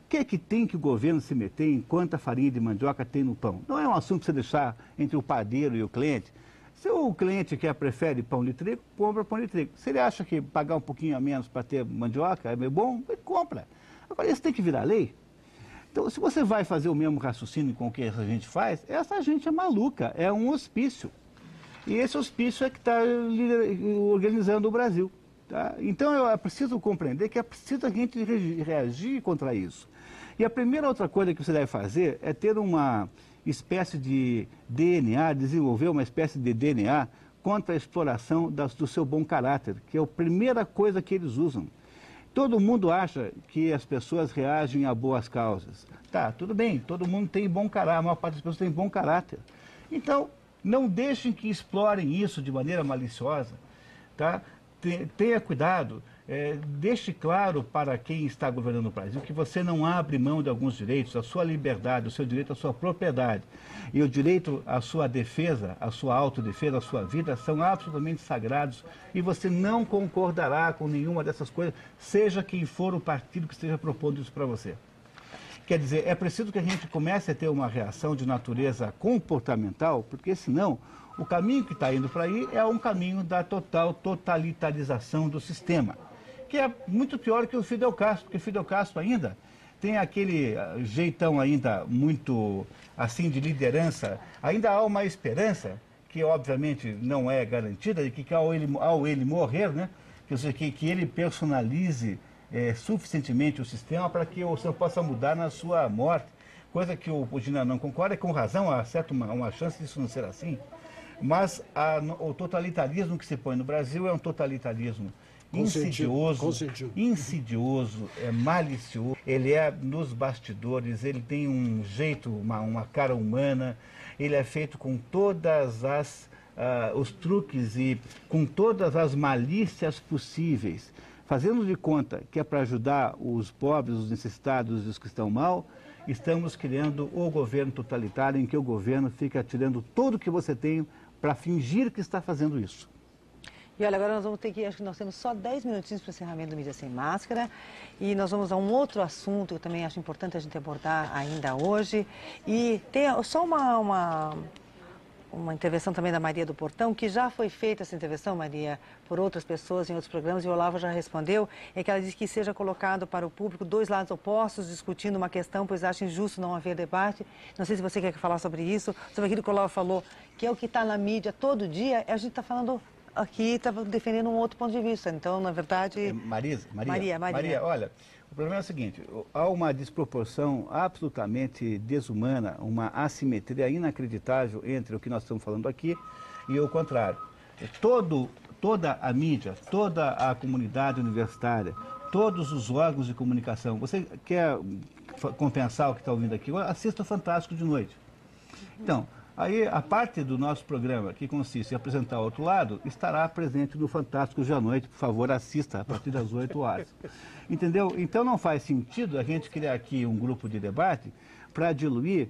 O que é que tem que o governo se meter em quanta farinha de mandioca tem no pão? Não é um assunto para você deixar entre o padeiro e o cliente. Se o cliente prefere pão de trigo, compra pão de trigo. Se ele acha que pagar um pouquinho a menos para ter mandioca é meio bom, ele compra. Agora, isso tem que virar lei. Então, se você vai fazer o mesmo raciocínio com o que essa gente faz, essa gente é maluca, é um hospício. E esse hospício é que está organizando o Brasil. Tá? Então, é preciso compreender que é preciso a gente reagir contra isso. E a primeira outra coisa que você deve fazer é ter uma espécie de DNA, desenvolver uma espécie de DNA contra a exploração do seu bom caráter, que é a primeira coisa que eles usam. Todo mundo acha que as pessoas reagem a boas causas. Tá, tudo bem, todo mundo tem bom caráter, a maior parte das pessoas tem bom caráter. Então, não deixem que explorem isso de maneira maliciosa, tá? Tenha cuidado, deixe claro para quem está governando o Brasil que você não abre mão de alguns direitos, a sua liberdade, o seu direito à sua propriedade e o direito à sua defesa, à sua autodefesa, à sua vida, são absolutamente sagrados e você não concordará com nenhuma dessas coisas, seja quem for o partido que esteja propondo isso para você. Quer dizer, é preciso que a gente comece a ter uma reação de natureza comportamental, porque senão o caminho que está indo para aí é um caminho da totalitarização do sistema, que é muito pior que o Fidel Castro, porque o Fidel Castro ainda tem aquele jeitão ainda muito assim de liderança, ainda há uma esperança, que obviamente não é garantida, de que ao ele morrer, né, que ele personalize suficientemente o sistema para que o senhor possa mudar na sua morte, coisa que o Putin não concorda, e com razão há uma chance disso não ser assim, mas o totalitarismo que se põe no Brasil é um totalitarismo insidioso, é malicioso, ele é nos bastidores, ele tem um jeito, uma cara humana, ele é feito com todas os truques e com todas as malícias possíveis, fazendo de conta que é para ajudar os pobres, os necessitados e os que estão mal, estamos criando o governo totalitário em que o governo fica tirando tudo que você tem para fingir que está fazendo isso. E olha, agora nós vamos ter que, acho que nós temos só 10 minutinhos para o encerramento do Mídia Sem Máscara e nós vamos a um outro assunto que eu também acho importante a gente abordar ainda hoje. E tem só uma intervenção também da Maria do Portão, que já foi feita essa intervenção, Maria, por outras pessoas em outros programas, e o Olavo já respondeu, é que ela diz que seja colocado para o público dois lados opostos, discutindo uma questão, pois acha injusto não haver debate. Não sei se você quer falar sobre isso, sobre aquilo que o Olavo falou, que é o que está na mídia todo dia, a gente está falando aqui, está defendendo um outro ponto de vista. Então, na verdade... Maria, olha, o problema é o seguinte, há uma desproporção absolutamente desumana, uma assimetria inacreditável entre o que nós estamos falando aqui e o contrário. Toda a mídia, toda a comunidade universitária, todos os órgãos de comunicação, você quer compensar o que está ouvindo aqui, assista o Fantástico de noite. Então, Aí, a parte do nosso programa, que consiste em apresentar o outro lado, estará presente no Fantástico hoje à noite. Por favor, assista a partir das 8 horas. Entendeu? Então, não faz sentido a gente criar aqui um grupo de debate para diluir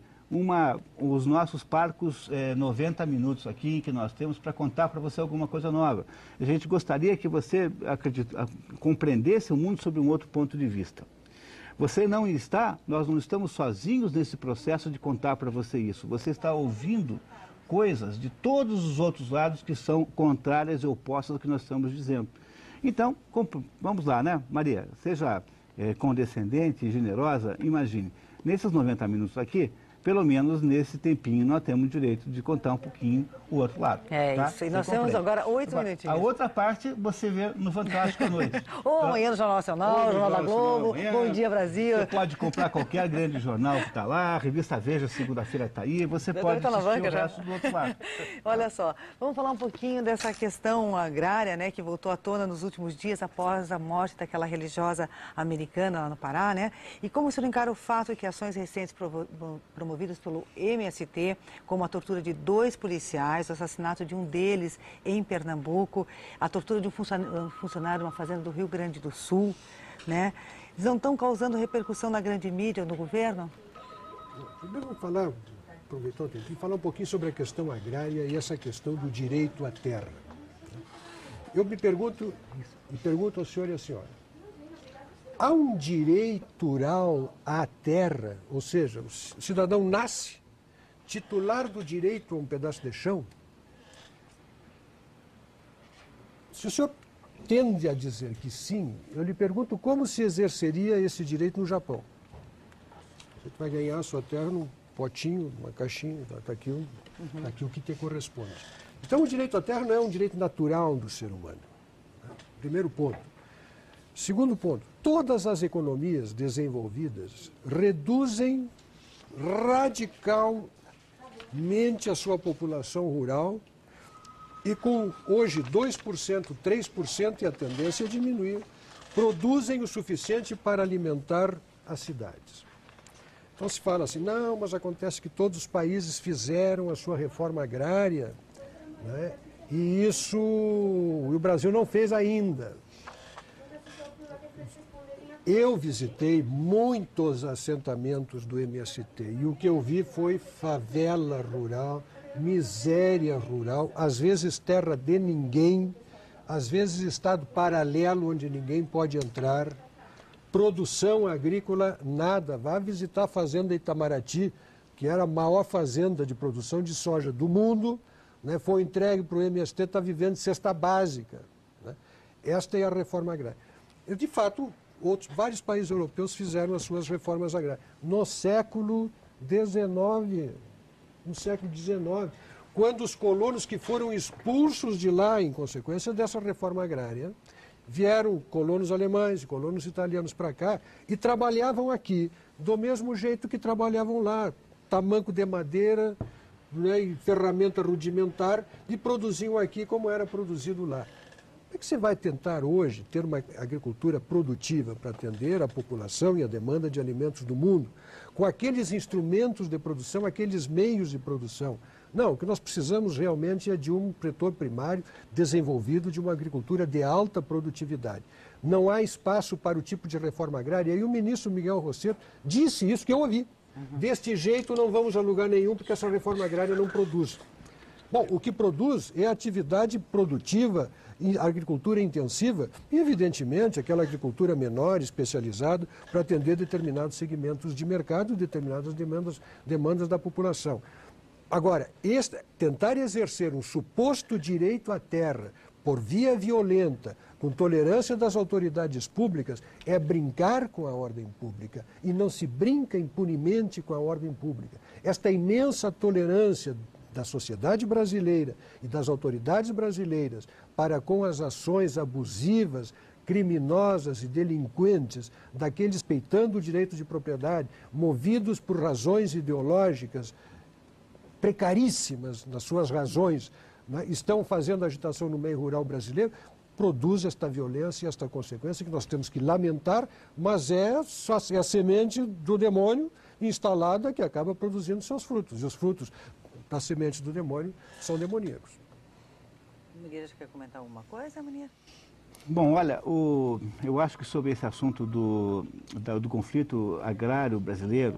os nossos parcos 90 minutos aqui que nós temos para contar para você alguma coisa nova. A gente gostaria que você compreendesse o mundo sob um outro ponto de vista. Nós não estamos sozinhos nesse processo de contar para você isso. Você está ouvindo coisas de todos os outros lados que são contrárias e opostas ao que nós estamos dizendo. Então, vamos lá, né, Maria? Seja condescendente e generosa, imagine. Nesses 90 minutos aqui, pelo menos nesse tempinho, nós temos o direito de contar um pouquinho o outro lado. Tá? Isso. E nós temos agora 8 minutinhos. A outra parte você vê no Fantástico à noite. Ou amanhã no Jornal Nacional, Jornal da Globo, Bom Dia Brasil. Você pode comprar qualquer grande jornal que está lá, a revista Veja, segunda-feira está aí, você pode assistir o resto do outro lado. Olha só, vamos falar um pouquinho dessa questão agrária, né, que voltou à tona nos últimos dias após a morte daquela religiosa americana lá no Pará, né? E como o senhor encara o fato de que ações recentes promovidas pelo MST, como a tortura de 2 policiais, o assassinato de um deles em Pernambuco, a tortura de um funcionário de uma fazenda do Rio Grande do Sul, né? Eles não estão causando repercussão na grande mídia, no governo? Primeiro vamos aproveitar o tempo, e falar um pouquinho sobre a questão agrária e essa questão do direito à terra. Eu me pergunto ao senhor e à senhora, há um direito rural à terra, ou seja, o cidadão nasce titular do direito a um pedaço de chão? Se o senhor tende a dizer que sim, eu lhe pergunto como se exerceria esse direito no Japão. Você vai ganhar a sua terra num potinho, numa caixinha, está aqui o que te corresponde. Então o direito à terra não é um direito natural do ser humano. Primeiro ponto. Segundo ponto, todas as economias desenvolvidas reduzem radicalmente a sua população rural e com hoje 2%, 3% e a tendência é diminuir, produzem o suficiente para alimentar as cidades. Então se fala assim, não, mas acontece que todos os países fizeram a sua reforma agrária, né? E o Brasil não fez ainda. Eu visitei muitos assentamentos do MST e o que eu vi foi favela rural, miséria rural, às vezes terra de ninguém, às vezes estado paralelo onde ninguém pode entrar, produção agrícola, nada. Vá visitar a fazenda Itamaraty, que era a maior fazenda de produção de soja do mundo, né? Foi entregue para o MST, está vivendo de cesta básica, né? Esta é a reforma agrária. E, de fato, vários países europeus fizeram as suas reformas agrárias. No século XIX, quando os colonos que foram expulsos de lá em consequência dessa reforma agrária, vieram colonos alemães e colonos italianos para cá e trabalhavam aqui do mesmo jeito que trabalhavam lá, tamanco de madeira, né, e ferramenta rudimentar, e produziam aqui como era produzido lá. Como é que você vai tentar hoje ter uma agricultura produtiva para atender a população e a demanda de alimentos do mundo, com aqueles instrumentos de produção, aqueles meios de produção? Não, o que nós precisamos realmente é de um setor primário desenvolvido, de uma agricultura de alta produtividade. Não há espaço para o tipo de reforma agrária. E o ministro Miguel Rosseto disse isso, que eu ouvi. Deste jeito não vamos a lugar nenhum, porque essa reforma agrária não produz. Bom, o que produz é a atividade produtiva, a agricultura intensiva e, evidentemente, aquela agricultura menor, especializada, para atender determinados segmentos de mercado, determinadas demandas da população. Agora, tentar exercer um suposto direito à terra por via violenta, com tolerância das autoridades públicas, é brincar com a ordem pública. E não se brinca impunemente com a ordem pública. Esta imensa tolerância da sociedade brasileira e das autoridades brasileiras para com as ações abusivas, criminosas e delinquentes daqueles respeitando o direito de propriedade, movidos por razões ideológicas precaríssimas nas suas razões, né, estão fazendo agitação no meio rural brasileiro, produz esta violência e esta consequência que nós temos que lamentar, mas é a semente do demônio instalada que acaba produzindo seus frutos. E os frutos das sementes do demônio são demoníacos. Miguel, quer comentar alguma coisa, Mania? Bom, olha, eu acho que sobre esse assunto do conflito agrário brasileiro,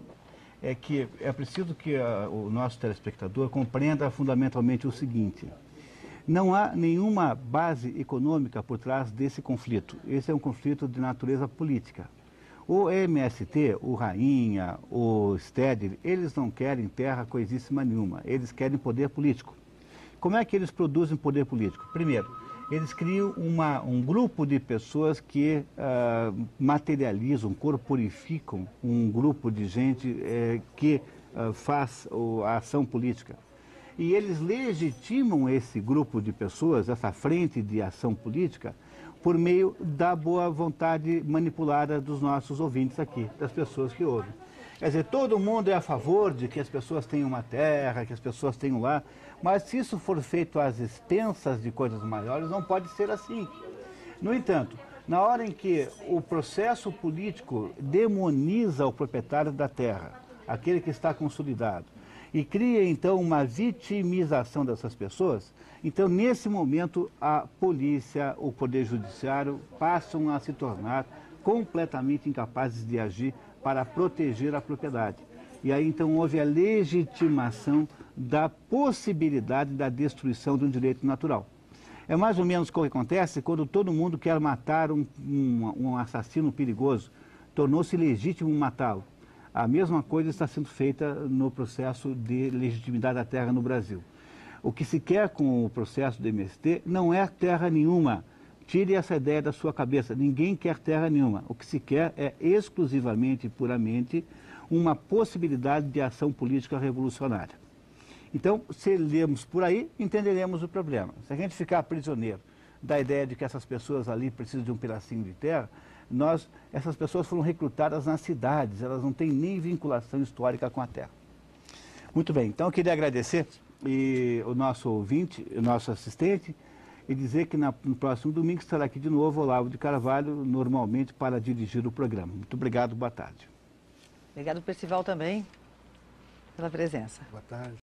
é que é preciso que o nosso telespectador compreenda fundamentalmente o seguinte: não há nenhuma base econômica por trás desse conflito. Esse é um conflito de natureza política. O MST, o Rainha, o Stedley, eles não querem terra coisíssima nenhuma, eles querem poder político. Como é que eles produzem poder político? Primeiro, eles criam um grupo de pessoas que materializam, corporificam um grupo de gente que faz a ação política. E eles legitimam esse grupo de pessoas, essa frente de ação política, por meio da boa vontade manipulada dos nossos ouvintes aqui, das pessoas que ouvem. Quer dizer, todo mundo é a favor de que as pessoas tenham uma terra, que as pessoas tenham lá, mas se isso for feito às expensas de coisas maiores, não pode ser assim. No entanto, na hora em que o processo político demoniza o proprietário da terra, aquele que está consolidado, e cria então uma vitimização dessas pessoas, então nesse momento a polícia, o poder judiciário passam a se tornar completamente incapazes de agir para proteger a propriedade. E aí então houve a legitimação da possibilidade da destruição de um direito natural. É mais ou menos o que acontece quando todo mundo quer matar um assassino perigoso, tornou-se legítimo matá-lo. A mesma coisa está sendo feita no processo de legitimidade da terra no Brasil. O que se quer com o processo do MST não é terra nenhuma. Tire essa ideia da sua cabeça. Ninguém quer terra nenhuma. O que se quer é exclusivamente e puramente uma possibilidade de ação política revolucionária. Então, se lermos por aí, entenderemos o problema. Se a gente ficar prisioneiro da ideia de que essas pessoas ali precisam de um pedacinho de terra, essas pessoas foram recrutadas nas cidades, elas não têm nem vinculação histórica com a terra. Muito bem, então eu queria agradecer o nosso ouvinte, o nosso assistente, e dizer que no próximo domingo estará aqui de novo o Olavo de Carvalho, normalmente para dirigir o programa. Muito obrigado, boa tarde. Obrigado, Percival, também, pela presença. Boa tarde.